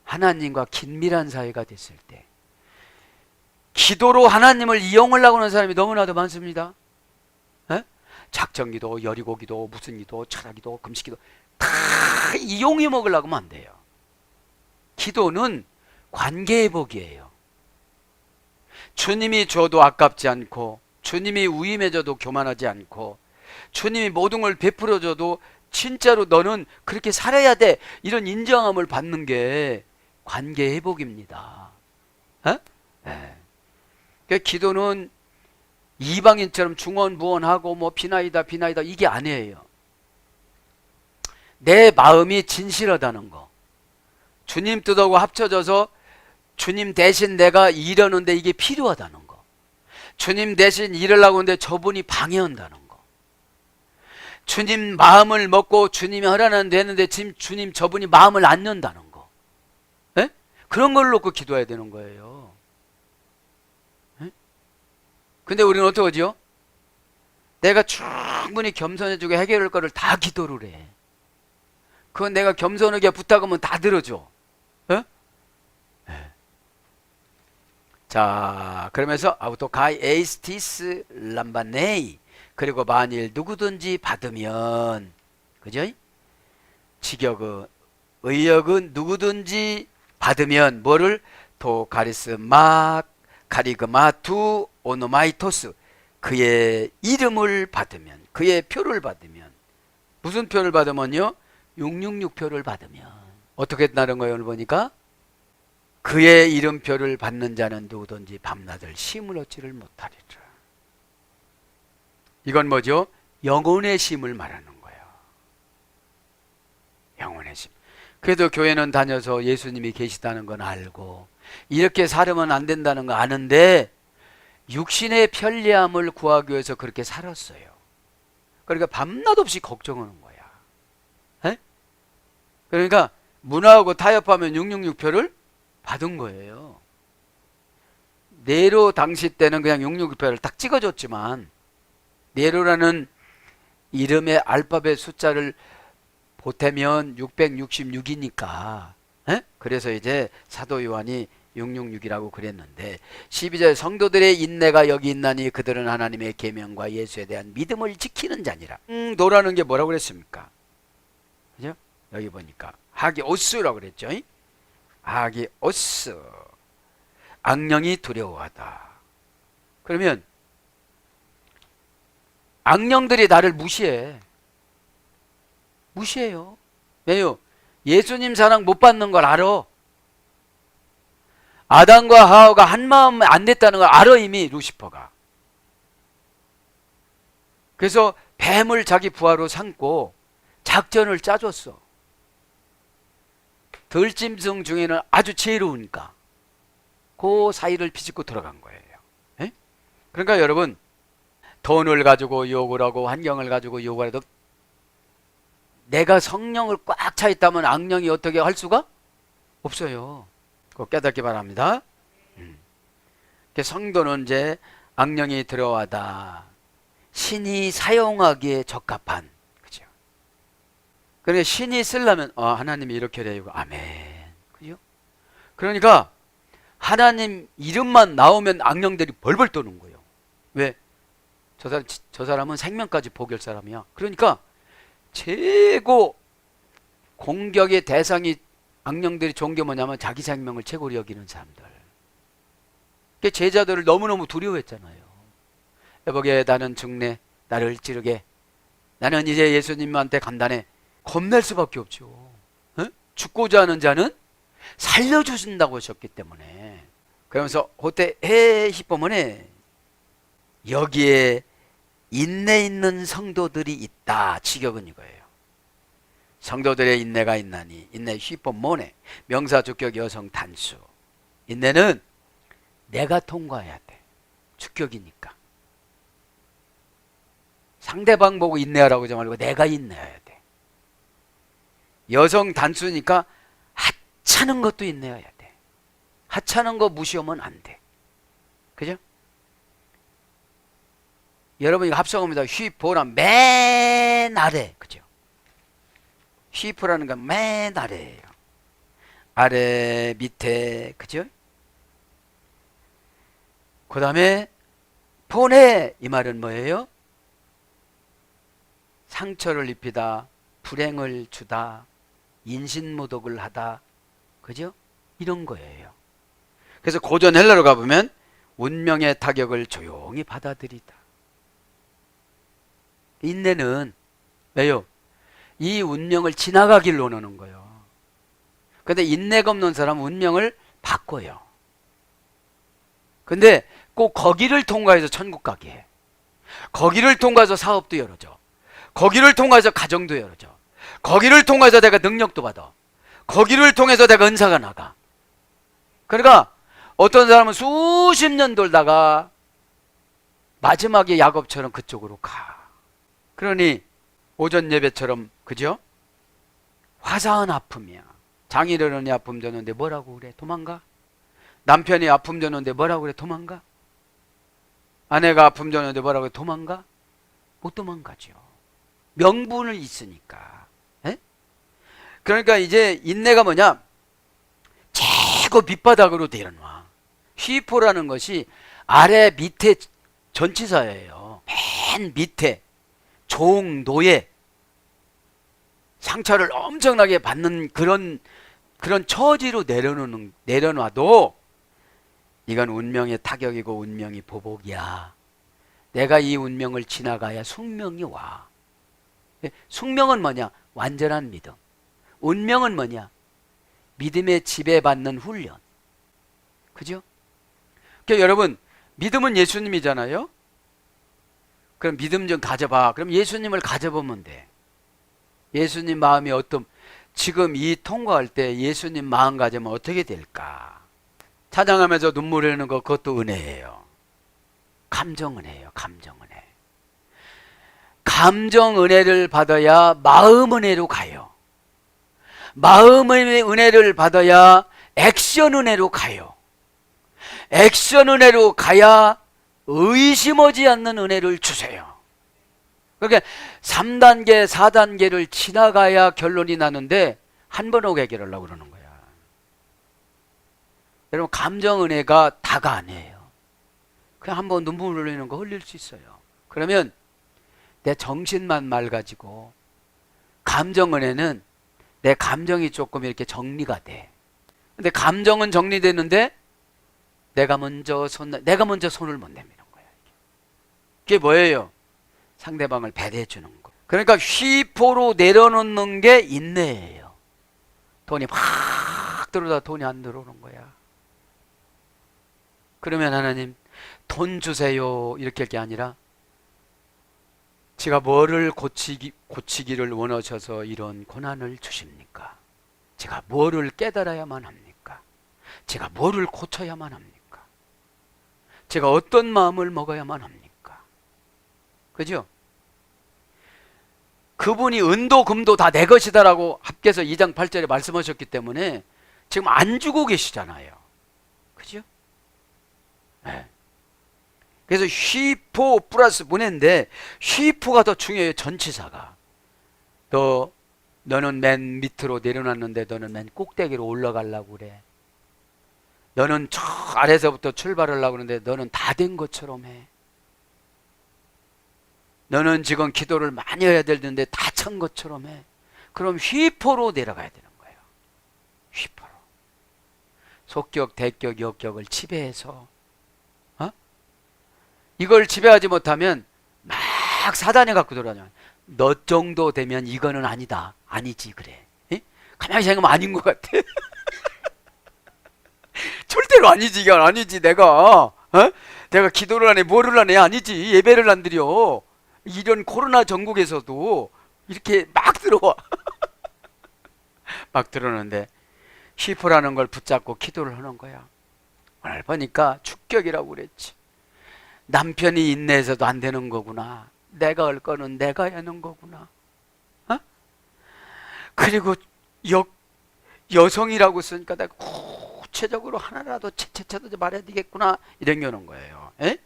하나님과 긴밀한 사이가 됐을 때. 기도로 하나님을 이용하려고 하는 사람이 너무나도 많습니다. 에? 작정기도, 여리고기도, 무슨 기도, 철학기도, 금식기도 다 이용해 먹으려고 하면 안 돼요. 기도는 관계회복이에요. 주님이 줘도 아깝지 않고, 주님이 위임해줘도 교만하지 않고, 주님이 모든 걸 베풀어줘도 진짜로 너는 그렇게 살아야 돼, 이런 인정함을 받는 게 관계회복입니다. 네. 그러니까 기도는 이방인처럼 중언부언하고 뭐 비나이다 이게 아니에요. 내 마음이 진실하다는 거. 주님 뜻하고 합쳐져서 주님 대신 내가 이러는데 이게 필요하다는 거. 주님 대신 이러려고 하는데 저분이 방해한다는 거. 주님 마음을 먹고 주님이 하라는 되는데 지금 주님 저분이 마음을 안 연다는 거. 에? 그런 걸 놓고 기도해야 되는 거예요. 근데 우리는 어떡하죠? 내가 충분히 겸손해주고 해결할 거를 다 기도를 해. 그건 내가 겸손하게 부탁하면 다 들어줘. 어? 자, 그러면서 아우토 가이 에이스티스 람바네이, 그리고 만일 누구든지 받으면, 그죠? 직역은, 의역은 누구든지 받으면 뭐를? 도 가리스 마 가리그마 두 오노마이토스, 그의 이름을 받으면, 그의 표를 받으면. 무슨 표를 받으면요? 666표를 받으면 어떻게 된다는 거예요? 오늘 보니까 그의 이름표를 받는 자는 누구든지 밤낮을 쉼을 얻지를 못하리라. 이건 뭐죠? 영혼의 쉼을 말하는 거예요. 영혼의 쉼. 그래도 교회는 다녀서 예수님이 계시다는 건 알고 이렇게 살면 안 된다는 거 아는데 육신의 편리함을 구하기 위해서 그렇게 살았어요. 그러니까 밤낮 없이 걱정하는 거야. 에? 그러니까 문화하고 타협하면 666표를 받은 거예요. 네로 당시 때는 그냥 666표를 딱 찍어줬지만 네로라는 이름의 알파벳 숫자를 보태면 666이니까 그래서 이제 사도 요한이 666이라고 그랬는데 12절 성도들의 인내가 여기 있나니 그들은 하나님의 계명과 예수에 대한 믿음을 지키는 자니라. 노라는 게 뭐라고 그랬습니까? 그죠? 여기 보니까 하기오스라고 그랬죠. 하기오스, 악령이 두려워하다. 그러면 악령들이 나를 무시해요. 왜요? 예수님 사랑 못 받는 걸 알아. 아담과 하와가 한 마음 안 됐다는 걸 알아 이미 루시퍼가. 그래서 뱀을 자기 부하로 삼고 작전을 짜줬어. 들짐승 중에는 아주 지혜로우니까 그 사이를 비집고 들어간 거예요. 에? 그러니까 여러분, 돈을 가지고 욕을 하고 환경을 가지고 욕을 해도 내가 성령을 꽉 차 있다면 악령이 어떻게 할 수가 없어요. 꼭 깨닫기 바랍니다. 성도는 이제 악령이 들어와다 신이 사용하기에 적합한, 그죠? 그러니까 신이 쓰려면 하나님이 이렇게 되고 아멘, 그죠? 그러니까 하나님 이름만 나오면 악령들이 벌벌 떠는 거예요. 왜? 저 사람은 생명까지 포기할 사람이야. 그러니까 최고 공격의 대상이 악령들이 좋은 게 뭐냐면 자기 생명을 최고로 여기는 사람들. 제자들을 너무너무 두려워했잖아요. 여보게 나는 죽네, 나를 찌르게, 나는 이제 예수님한테 간다네. 겁낼 수밖에 없죠. 어? 죽고자 하는 자는 살려주신다고 하셨기 때문에. 그러면서 호테 히포문에 여기에 인내 있는 성도들이 있다. 직역은 이거예요. 성도들의 인내가 있나니, 인내 히포모네, 명사 주격 여성 단수. 인내는 내가 통과해야 돼. 주격이니까. 상대방 보고 인내하라고 하지 말고 내가 인내해야 돼. 여성 단수니까 하찮은 것도 인내해야 돼. 하찮은 거 무시하면 안 돼. 그죠? 여러분 이거 합성합니다. 휘포라 맨 아래. 그죠? 휘포라는 건 맨 아래예요. 아래, 밑에. 그죠? 그 다음에 포네, 이 말은 뭐예요? 상처를 입히다, 불행을 주다, 인신모독을 하다, 그죠? 이런 거예요. 그래서 고전 헬라로 가보면 운명의 타격을 조용히 받아들이다. 인내는 왜요? 이 운명을 지나가길 원하는 거예요. 근데 인내가 없는 사람은 운명을 바꿔요. 근데 꼭 거기를 통과해서 천국 가게 해. 거기를 통과해서 사업도 열어줘. 거기를 통과해서 가정도 열어줘. 거기를 통과해서 내가 능력도 받아. 거기를 통해서 내가 은사가 나가. 그러니까 어떤 사람은 수십 년 돌다가 마지막에 야곱처럼 그쪽으로 가. 그러니 오전 예배처럼, 그죠? 화사한 아픔이야. 장인어른이 아픔 줬는데 뭐라고 그래? 도망가? 남편이 아픔 줬는데 뭐라고 그래? 도망가? 아내가 아픔 전에 뭐라고 도망가? 못 도망가죠. 명분을 있으니까. 에? 그러니까 이제 인내가 뭐냐? 최고 밑바닥으로 내려놔. 휘포라는 것이 아래 밑에 전치사예요. 맨 밑에 종, 노예, 상처를 엄청나게 받는 그런 처지로 내려놔도 이건 운명의 타격이고 운명이 보복이야. 내가 이 운명을 지나가야 숙명이 와. 숙명은 뭐냐? 완전한 믿음. 운명은 뭐냐? 믿음에 지배받는 훈련. 그죠? 그러니까 여러분, 믿음은 예수님이잖아요. 그럼 믿음 좀 가져봐. 그럼 예수님을 가져보면 돼. 예수님 마음이 지금 이 통과할 때 예수님 마음 가지면 어떻게 될까? 찬양하면서 눈물 흘리는 거, 그것도 은혜예요. 감정 은혜예요. 감정 은혜. 감정 은혜를 받아야 마음 은혜로 가요. 마음의 은혜를 받아야 액션 은혜로 가요. 액션 은혜로 가야 의심하지 않는 은혜를 주세요. 그러니까 3단계, 4단계를 지나가야 결론이 나는데 한 번 오게 해결하려고 그러는 거야. 여러분, 감정 은혜가 다가 아니에요. 그냥 한번 눈물 흘리는 거 흘릴 수 있어요. 그러면 내 정신만 맑아지고, 감정 은혜는 내 감정이 조금 이렇게 정리가 돼. 근데 감정은 정리되는데 내가 먼저 손을 못 내미는 거야. 그게 뭐예요? 상대방을 배려해 주는 거. 그러니까 휘포로 내려놓는 게 인내예요. 돈이 막 들어오다 돈이 안 들어오는 거야. 그러면 하나님, 돈 주세요 이렇게 할 게 아니라, 제가 뭐를 고치기를 원하셔서 이런 고난을 주십니까? 제가 뭐를 깨달아야만 합니까? 제가 뭐를 고쳐야만 합니까? 제가 어떤 마음을 먹어야만 합니까? 그죠? 그분이 은도 금도 다 내 것이다라고 합계서 2장 8절에 말씀하셨기 때문에 지금 안 주고 계시잖아요. 그죠? 네. 그래서 휘포 플러스 문해인데, 휘포가 더 중요해요. 전치사가. 너는 맨 밑으로 내려놨는데 너는 맨 꼭대기로 올라가려고 그래. 너는 저 아래서부터 출발하려고 하는데 너는 다 된 것처럼 해. 너는 지금 기도를 많이 해야 되는데 다 찬 것처럼 해. 그럼 휘포로 내려가야 되는 거예요. 휘포로. 속격, 대격, 역격을 지배해서, 이걸 지배하지 못하면 막 사단이 갖고 돌아다녀. 너 정도 되면 이거는 아니다. 아니지 그래. 에? 가만히 생각하면 아닌 것 같아. 절대로 아니지. 이건 아니지. 내가 기도를 안 해, 뭐를 안 해, 아니지. 예배를 안 드려. 이런 코로나 전국에서도 이렇게 막 들어와. 막 들어오는데 휘포라는 걸 붙잡고 기도를 하는 거야. 오늘 보니까 축격이라고 그랬지. 남편이 인내해서도 안 되는 거구나. 내가 할 거는 내가 하는 거구나. 그리고 여성이라고 쓰니까 내가 구체적으로 하나라도 채채채도 말해야 되겠구나. 이런 게 오는 거예요. 에?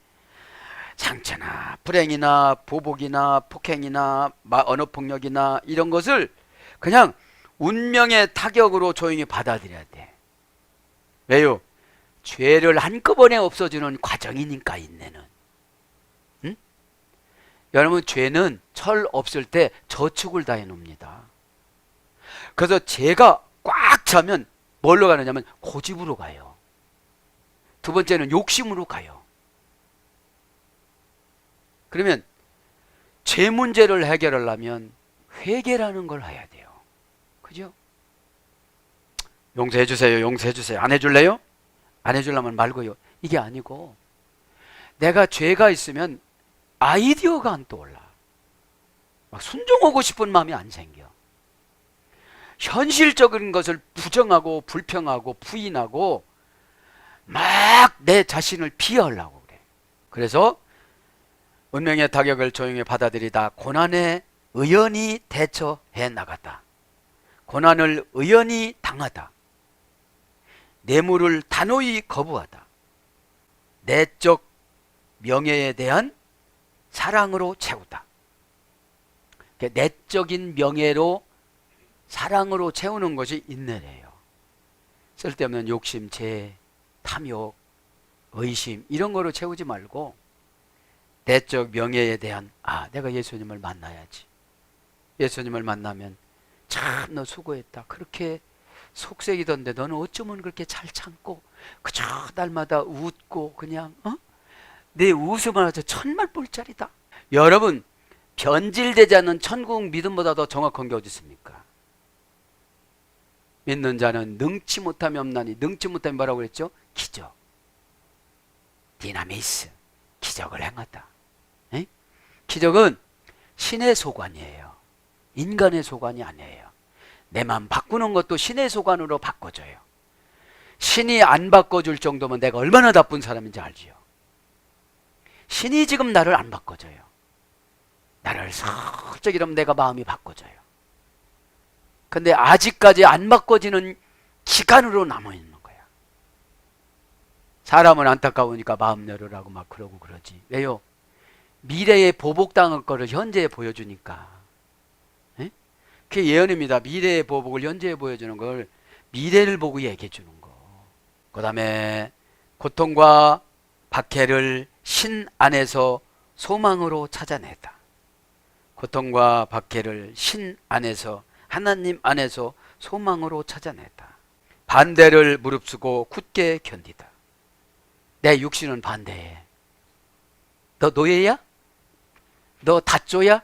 상처나 불행이나 보복이나 폭행이나 언어폭력이나 이런 것을 그냥 운명의 타격으로 조용히 받아들여야 돼. 왜요? 죄를 한꺼번에 없어지는 과정이니까, 인내는. 응? 여러분, 죄는 철 없을 때 저축을 다 해놓습니다. 그래서 죄가 꽉 차면 뭘로 가느냐면 고집으로 가요. 두 번째는 욕심으로 가요. 그러면 죄 문제를 해결하려면 회개라는 걸 해야 돼요. 그죠? 용서해 주세요. 용서해 주세요. 안 해줄래요? 안 해주려면 말고요. 이게 아니고, 내가 죄가 있으면 아이디어가 안 떠올라. 막 순종하고 싶은 마음이 안 생겨. 현실적인 것을 부정하고 불평하고 부인하고 막 내 자신을 비하하려고 그래. 그래서 운명의 타격을 조용히 받아들이다 고난에 의연히 대처해 나갔다. 고난을 의연히 당하다. 뇌물을 단호히 거부하다. 내적 명예에 대한 사랑으로 채우다. 내적인 명예로 사랑으로 채우는 것이 인내래요. 쓸데없는 욕심, 재, 탐욕, 의심 이런 거로 채우지 말고 내적 명예에 대한 내가 예수님을 만나야지. 예수님을 만나면 참 너 수고했다. 그렇게 속색이던데 너는 어쩌면 그렇게 잘 참고 그저 날마다 웃고 그냥 내 웃음을 아주 천만불짜리다. 여러분 변질되지 않는 천국 믿음보다 더 정확한 게 어디 있습니까? 믿는 자는 능치 못함이 없나니. 능치 못함이 뭐라고 그랬죠? 기적, 디나미스, 기적을 행하다. 에? 기적은 신의 소관이에요. 인간의 소관이 아니에요. 내 마음 바꾸는 것도 신의 소관으로 바꿔줘요. 신이 안 바꿔줄 정도면 내가 얼마나 나쁜 사람인지 알지요. 신이 지금 나를 안 바꿔줘요. 나를 살짝 이러면 내가 마음이 바꿔져요. 근데 아직까지 안 바꿔지는 기간으로 남아있는 거야. 사람은 안타까우니까 마음 열으라고 막 그러고 그러지. 왜요? 미래에 보복당할 거를 현재에 보여주니까. 에? 그게 예언입니다. 미래의 보복을 현재에 보여주는 걸 미래를 보고 얘기해 주는 거. 그 다음에 고통과 박해를 신 안에서 소망으로 찾아내다. 고통과 박해를 신 안에서 하나님 안에서 소망으로 찾아내다. 반대를 무릅쓰고 굳게 견디다. 내 육신은 반대해. 너 노예야? 너 다쪼야?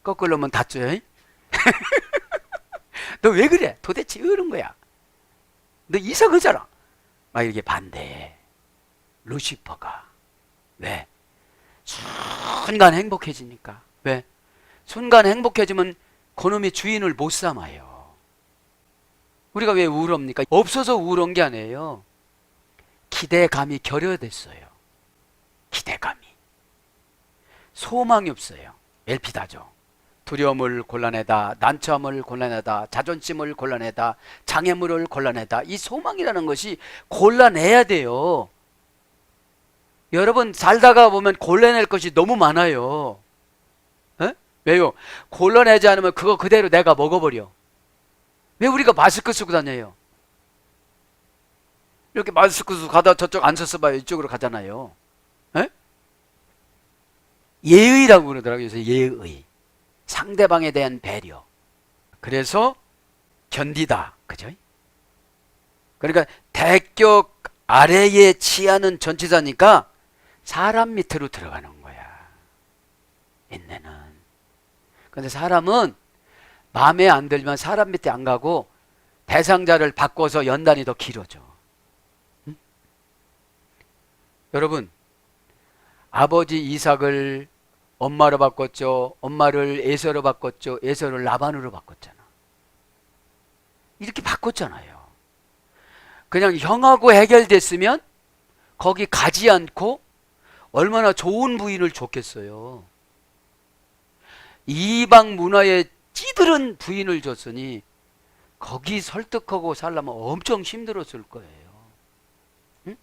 거꾸로 하면 다쪼야? 너 왜 그래? 도대체 왜 그런 거야? 너 이상하잖아. 막 이렇게 반대해. 루시퍼가. 왜? 순간 행복해지니까. 왜? 순간 행복해지면 그놈이 주인을 못 삼아요. 우리가 왜 우울합니까? 없어서 우울한 게 아니에요. 기대감이 결여됐어요. 기대감이. 소망이 없어요. 엘피다죠. 두려움을 골라내다, 난처함을 골라내다, 자존심을 골라내다, 장애물을 골라내다. 이 소망이라는 것이 골라내야 돼요. 여러분 살다가 보면 골라낼 것이 너무 많아요. 에? 왜요? 골라내지 않으면 그거 그대로 내가 먹어버려. 왜 우리가 마스크 쓰고 다녀요? 이렇게 마스크 쓰고 가다 저쪽 앉아서 봐요. 이쪽으로 가잖아요. 에? 예의라고 그러더라고요. 그래서 예의. 상대방에 대한 배려. 그래서 견디다. 그죠? 그러니까 대격 아래에 취하는 전치사니까 사람 밑으로 들어가는 거야. 인내는. 근데 사람은 마음에 안 들면 사람 밑에 안 가고 대상자를 바꿔서 연단이 더 길어져. 응? 여러분, 아버지 이삭을 엄마로 바꿨죠. 엄마를 에서로 바꿨죠. 에서를 라반으로 바꿨잖아. 이렇게 바꿨잖아요. 그냥 형하고 해결됐으면 거기 가지 않고 얼마나 좋은 부인을 줬겠어요. 이방 문화에 찌들은 부인을 줬으니 거기 설득하고 살려면 엄청 힘들었을 거예요. 응?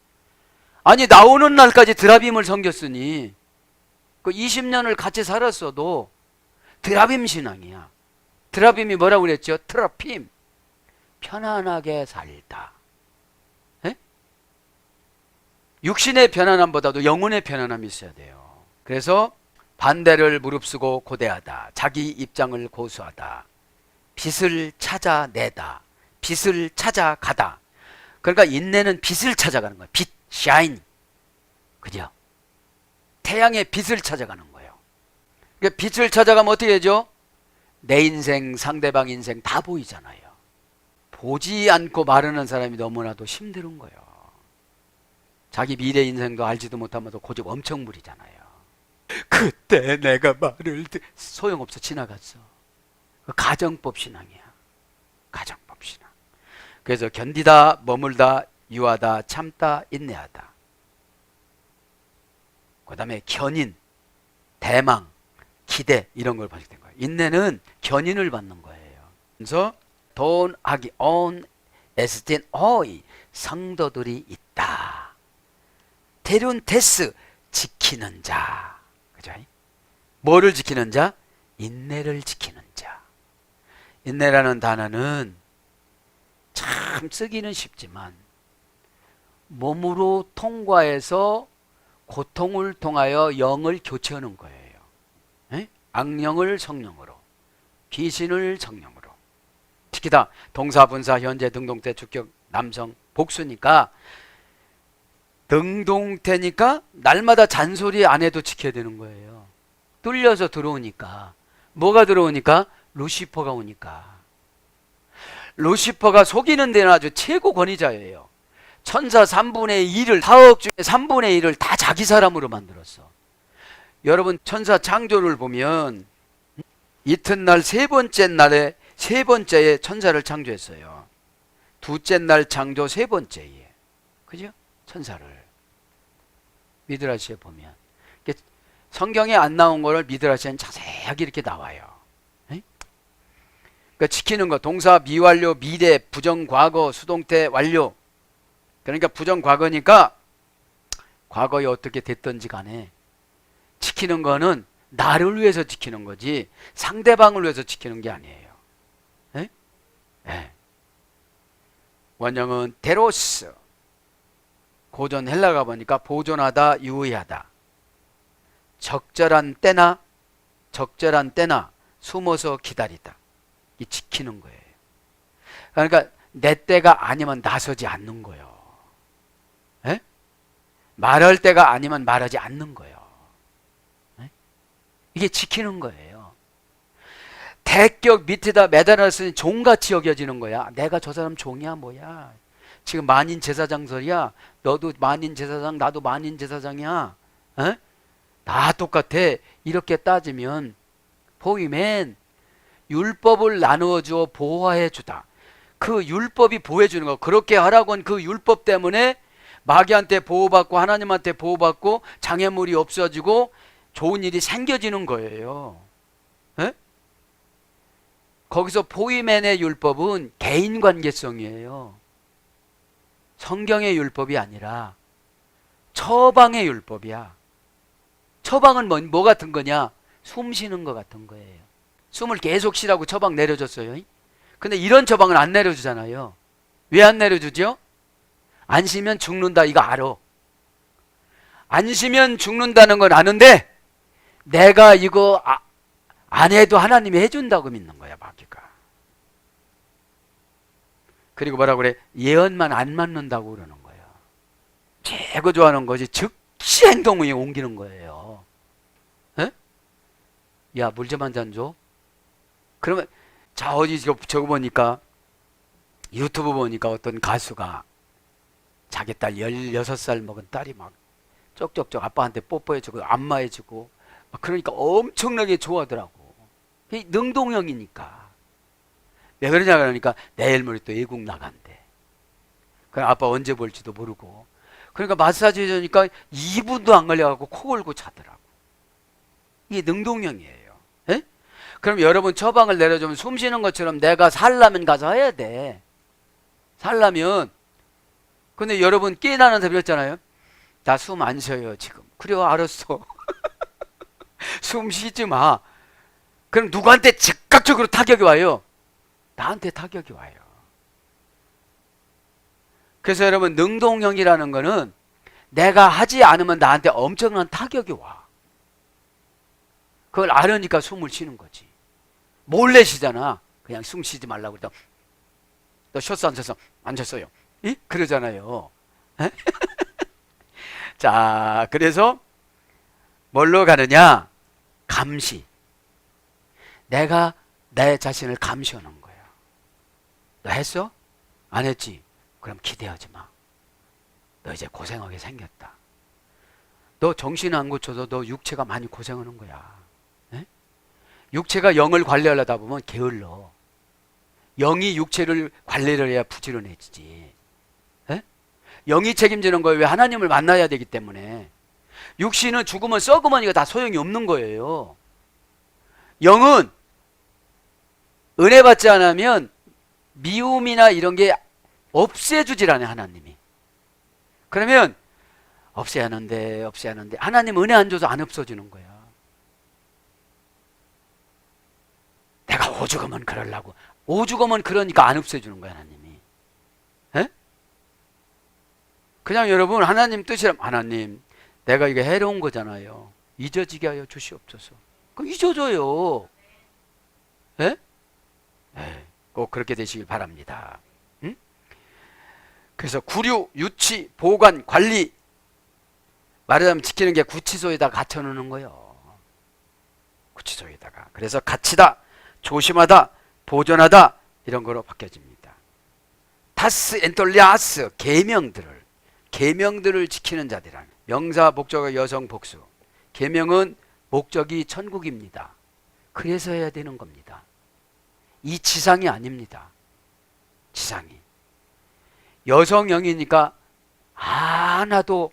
아니 나오는 날까지 드라빔을 섬겼으니 그 20년을 같이 살았어도 드라빔 신앙이야. 드라빔이 뭐라고 그랬죠? 트라핌. 편안하게 살다. 에? 육신의 편안함보다도 영혼의 편안함이 있어야 돼요. 그래서 반대를 무릅쓰고 고대하다. 자기 입장을 고수하다. 빛을 찾아내다. 빛을 찾아가다. 그러니까 인내는 빛을 찾아가는 거예요. 빛, 샤인. 그죠? 태양의 빛을 찾아가는 거예요. 그러니까 빛을 찾아가면 어떻게 되죠? 내 인생, 상대방 인생 다 보이잖아요. 보지 않고 말하는 사람이 너무나도 힘든 거예요. 자기 미래 인생도 알지도 못하면서 고집 엄청 부리잖아요. 그때 내가 말을 소용없어. 지나갔어. 가정법 신앙이야. 가정법 신앙. 그래서 견디다, 머물다, 유하다, 참다, 인내하다. 그 다음에 견인, 대망, 기대 이런 걸 받게 된 거예요. 인내는 견인을 받는 거예요. 그래서 돈 하기 온 에스틴 어이 성도들이 있다. 테륜 테스 지키는 자. 그죠? 뭐를 지키는 자? 인내를 지키는 자. 인내라는 단어는 참 쓰기는 쉽지만 몸으로 통과해서 고통을 통하여 영을 교체하는 거예요. 에? 악령을 성령으로, 귀신을 성령으로. 특히 다 동사, 분사, 현재, 등동태, 주격, 남성, 복수니까 등동태니까 날마다 잔소리 안 해도 지켜야 되는 거예요. 뚫려서 들어오니까. 뭐가 들어오니까? 루시퍼가 오니까. 루시퍼가 속이는 데는 아주 최고 권위자예요. 천사 3분의 2를, 4억 중에 3분의 1을 다 자기 사람으로 만들었어. 여러분 천사 창조를 보면 이튿날 세 번째 날에 세 번째에 천사를 창조했어요. 둘째 날 창조 세 번째에. 그죠? 천사를. 미드라시에 보면. 성경에 안 나온 거를 미드라시에는 자세하게 이렇게 나와요. 그러니까 지키는 거, 동사, 미완료, 미래, 부정, 과거, 수동태, 완료. 그러니까 부정, 과거니까 과거에 어떻게 됐든지 간에 지키는 거는 나를 위해서 지키는 거지 상대방을 위해서 지키는 게 아니에요. 네? 네. 원형은 데로스. 고전 헬라가 보니까 보존하다, 유의하다. 적절한 때나 숨어서 기다리다. 이 지키는 거예요. 그러니까 내 때가 아니면 나서지 않는 거예요. 에? 말할 때가 아니면 말하지 않는 거예요. 에? 이게 지키는 거예요. 대격 밑에다 매달았으니 종같이 여겨지는 거야. 내가 저 사람 종이야 뭐야. 지금 만인 제사장설이야. 너도 만인 제사장, 나도 만인 제사장이야. 에? 다 똑같아. 이렇게 따지면 보이면 율법을 나누어 주어 보호해 주다. 그 율법이 보호해 주는 거. 그렇게 하라고 한 그 율법 때문에 마귀한테 보호받고 하나님한테 보호받고 장애물이 없어지고 좋은 일이 생겨지는 거예요. 에? 거기서 포이맨의 율법은 개인 관계성이에요. 성경의 율법이 아니라 처방의 율법이야. 처방은 뭐 같은 거냐? 숨 쉬는 거 같은 거예요. 숨을 계속 쉬라고 처방 내려줬어요. 근데 이런 처방은 안 내려주잖아요. 왜 안 내려주죠? 안 쉬면 죽는다 이거 알아. 안 쉬면 죽는다는 건 아는데 내가 이거 안 해도 하나님이 해준다고 믿는 거야 마귀가. 그리고 뭐라고 그래? 예언만 안 맞는다고 그러는 거예요. 최고 좋아하는 것이 즉시 행동에 옮기는 거예요. 에? 야, 물 좀 한 잔 줘. 그러면 자 어디 저거 보니까 유튜브 보니까 어떤 가수가 자기 딸 16살 먹은 딸이 막 쪽쪽쪽 아빠한테 뽀뽀해주고 안마해주고 막 그러니까 엄청나게 좋아하더라고. 그게 능동형이니까. 왜 그러냐 그러니까 내일 모레 또 외국 나간대. 그럼 아빠 언제 볼지도 모르고. 그러니까 마사지 해주니까 2분도 안 걸려갖고 코 골고 자더라고. 이게 능동형이에요. 에? 그럼 여러분 처방을 내려주면 숨 쉬는 것처럼 내가 살라면 가서 해야 돼. 살라면. 근데 여러분 깨어나는데 그랬잖아요. 나 숨 안 쉬어요 지금. 그래 알았어. 숨 쉬지 마. 그럼 누구한테 즉각적으로 타격이 와요? 나한테 타격이 와요. 그래서 여러분 능동형이라는 거는 내가 하지 않으면 나한테 엄청난 타격이 와. 그걸 알으니까 숨을 쉬는 거지. 몰래 쉬잖아. 그냥 숨 쉬지 말라고 그러다 너 쉬었어 안 쉬었어? 안 쉬었어요. 이? 그러잖아요. 자, 그래서 뭘로 가느냐? 감시. 내가 내 자신을 감시하는 거예요. 너 했어? 안 했지? 그럼 기대하지 마. 너 이제 고생하게 생겼다. 너 정신 안 고쳐서 너 육체가 많이 고생하는 거야. 에? 육체가 영을 관리하려다 보면 게을러. 영이 육체를 관리를 해야 부지런해지지. 에? 영이 책임지는 거예요. 왜? 하나님을 만나야 되기 때문에. 육신은 죽으면 썩으면 이거 다 소용이 없는 거예요. 영은 은혜 받지 않으면 미움이나 이런 게 없애주질 않아요 하나님이. 그러면 없애야 하는데 하나님 은혜 안 줘서 안 없어지는 거야. 내가 오죽하면 그러려고. 오죽하면 그러니까 안 없애주는 거야, 하나님이. 에? 그냥 여러분 하나님 뜻이라면, 하나님 내가 이게 해로운 거잖아요. 잊어지게 하여 주시옵소서. 그럼 잊어줘요. 에? 에, 꼭 그렇게 되시길 바랍니다. 응? 그래서 구류, 유치, 보관, 관리, 말하자면 지키는 게 구치소에다 갇혀놓는 거예요. 구치소에다가. 그래서 가치다, 조심하다, 보존하다, 이런 거로 바뀌어집니다. 타스 엔톨리아스, 계명들을 지키는 자들이란, 명사 목적어 여성 복수. 계명은 목적이 천국입니다. 그래서 해야 되는 겁니다. 이 지상이 아닙니다. 지상이. 여성형이니까 하나도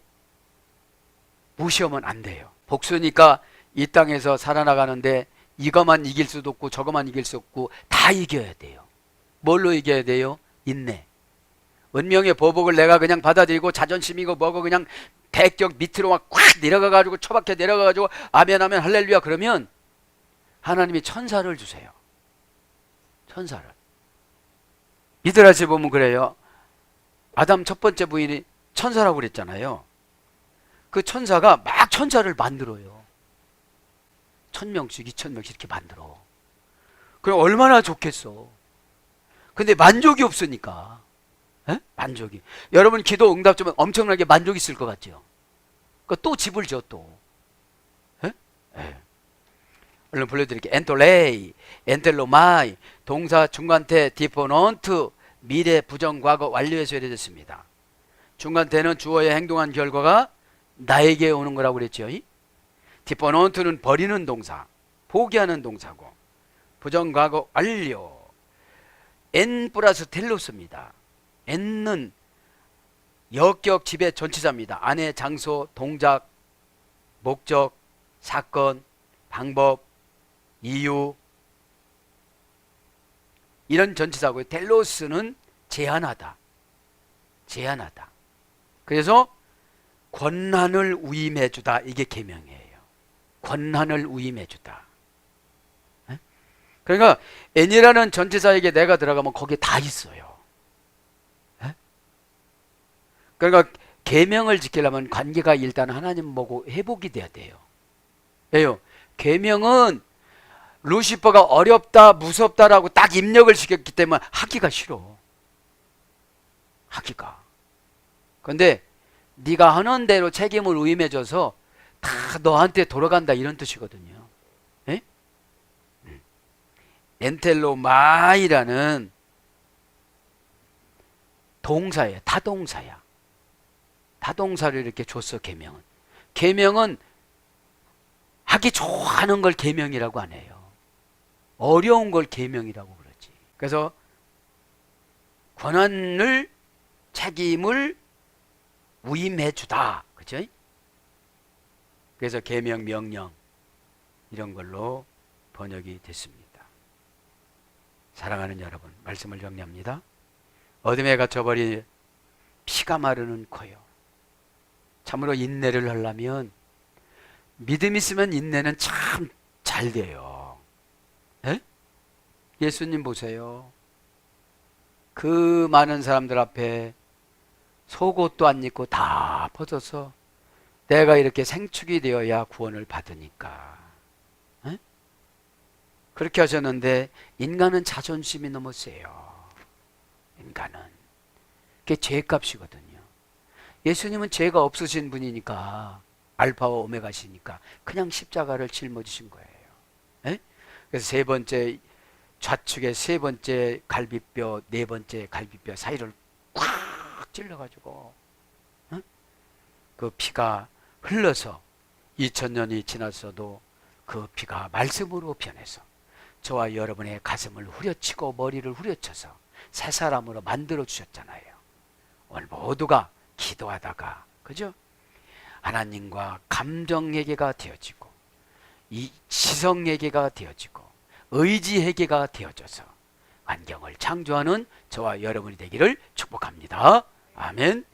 무시하면 안 돼요. 복수니까 이 땅에서 살아나가는데 이거만 이길 수도 없고 저거만 이길 수 없고 다 이겨야 돼요. 뭘로 이겨야 돼요? 인내. 운명의 보복을 내가 그냥 받아들이고 자존심이고 뭐고 그냥 대격 밑으로 막 콱 내려가가지고 처박혀 내려가가지고 아멘 아멘 할렐루야 그러면 하나님이 천사를 주세요. 천사를. 이드라시 보면 그래요. 아담 첫 번째 부인이 천사라고 그랬잖아요. 그 천사가 막 천사를 만들어요. 1000명씩 2000명씩 이렇게 만들어. 그럼 얼마나 좋겠어. 근데 만족이 없으니까. 에? 만족이. 여러분 기도 응답 좀 엄청나게 만족 있을 것 같죠. 그러니까 또 집을 져 또. 에? 에. 얼른 불러드릴게요. 엔톨레이, 엔텔로마이, 동사 중간태 디포넌트, 미래 부정 과거 완료해서 해졌습니다. 중간태는 주어의 행동한 결과가 나에게 오는 거라고 그랬죠. 디포넌트는 버리는 동사, 포기하는 동사고, 부정 과거 완료. 엔 플러스 텔로스입니다. 엔는 역격 지배 전치사입니다. 안에 장소, 동작, 목적, 사건, 방법, 이유, 이런 전치사고요. 텔로스는 제한하다. 제한하다. 그래서 권한을 위임해주다. 이게 계명이에요. 권한을 위임해주다. 그러니까 n이라는 전치사에게 내가 들어가면 거기에 다 있어요. 그러니까 계명을 지키려면 관계가 일단 하나님 보고 회복이 돼야 돼요. 왜요? 계명은 루시퍼가 어렵다 무섭다라고 딱 입력을 시켰기 때문에 하기가 싫어. 하기가. 그런데 네가 하는 대로 책임을 위임해줘서 다 너한테 돌아간다 이런 뜻이거든요. 에? 엔텔로마이라는 동사예요. 타동사야. 타동사를 이렇게 줬어. 계명은. 계명은 하기 좋아하는 걸 계명이라고 안 해요. 어려운 걸 계명이라고 그러지. 그래서 권한을 책임을 위임해 주다. 그죠? 그래서 계명 명령 이런 걸로 번역이 됐습니다. 사랑하는 여러분, 말씀을 정리합니다. 어둠에 갇혀버린 피가 마르는 코요. 참으로 인내를 하려면 믿음 있으면 인내는 참 잘 돼요. 에? 예수님 보세요. 그 많은 사람들 앞에 속옷도 안 입고 다 벗어서 내가 이렇게 생축이 되어야 구원을 받으니까. 에? 그렇게 하셨는데 인간은 자존심이 너무 세요. 인간은. 그게 죄값이거든요. 예수님은 죄가 없으신 분이니까 알파와 오메가시니까 그냥 십자가를 짊어지신 거예요. 에? 그래서 세 번째 좌측에 세 번째 갈비뼈, 네 번째 갈비뼈 사이를 꽉 찔러가지고 그 피가 흘러서 2000년이 지났어도 그 피가 말씀으로 변해서 저와 여러분의 가슴을 후려치고 머리를 후려쳐서 새 사람으로 만들어 주셨잖아요. 오늘 모두가 기도하다가 그죠? 하나님과 감정회개가 되어지고 이 지성회개가 되어지고 의지회개가 되어져서 환경을 창조하는 저와 여러분이 되기를 축복합니다. 아멘.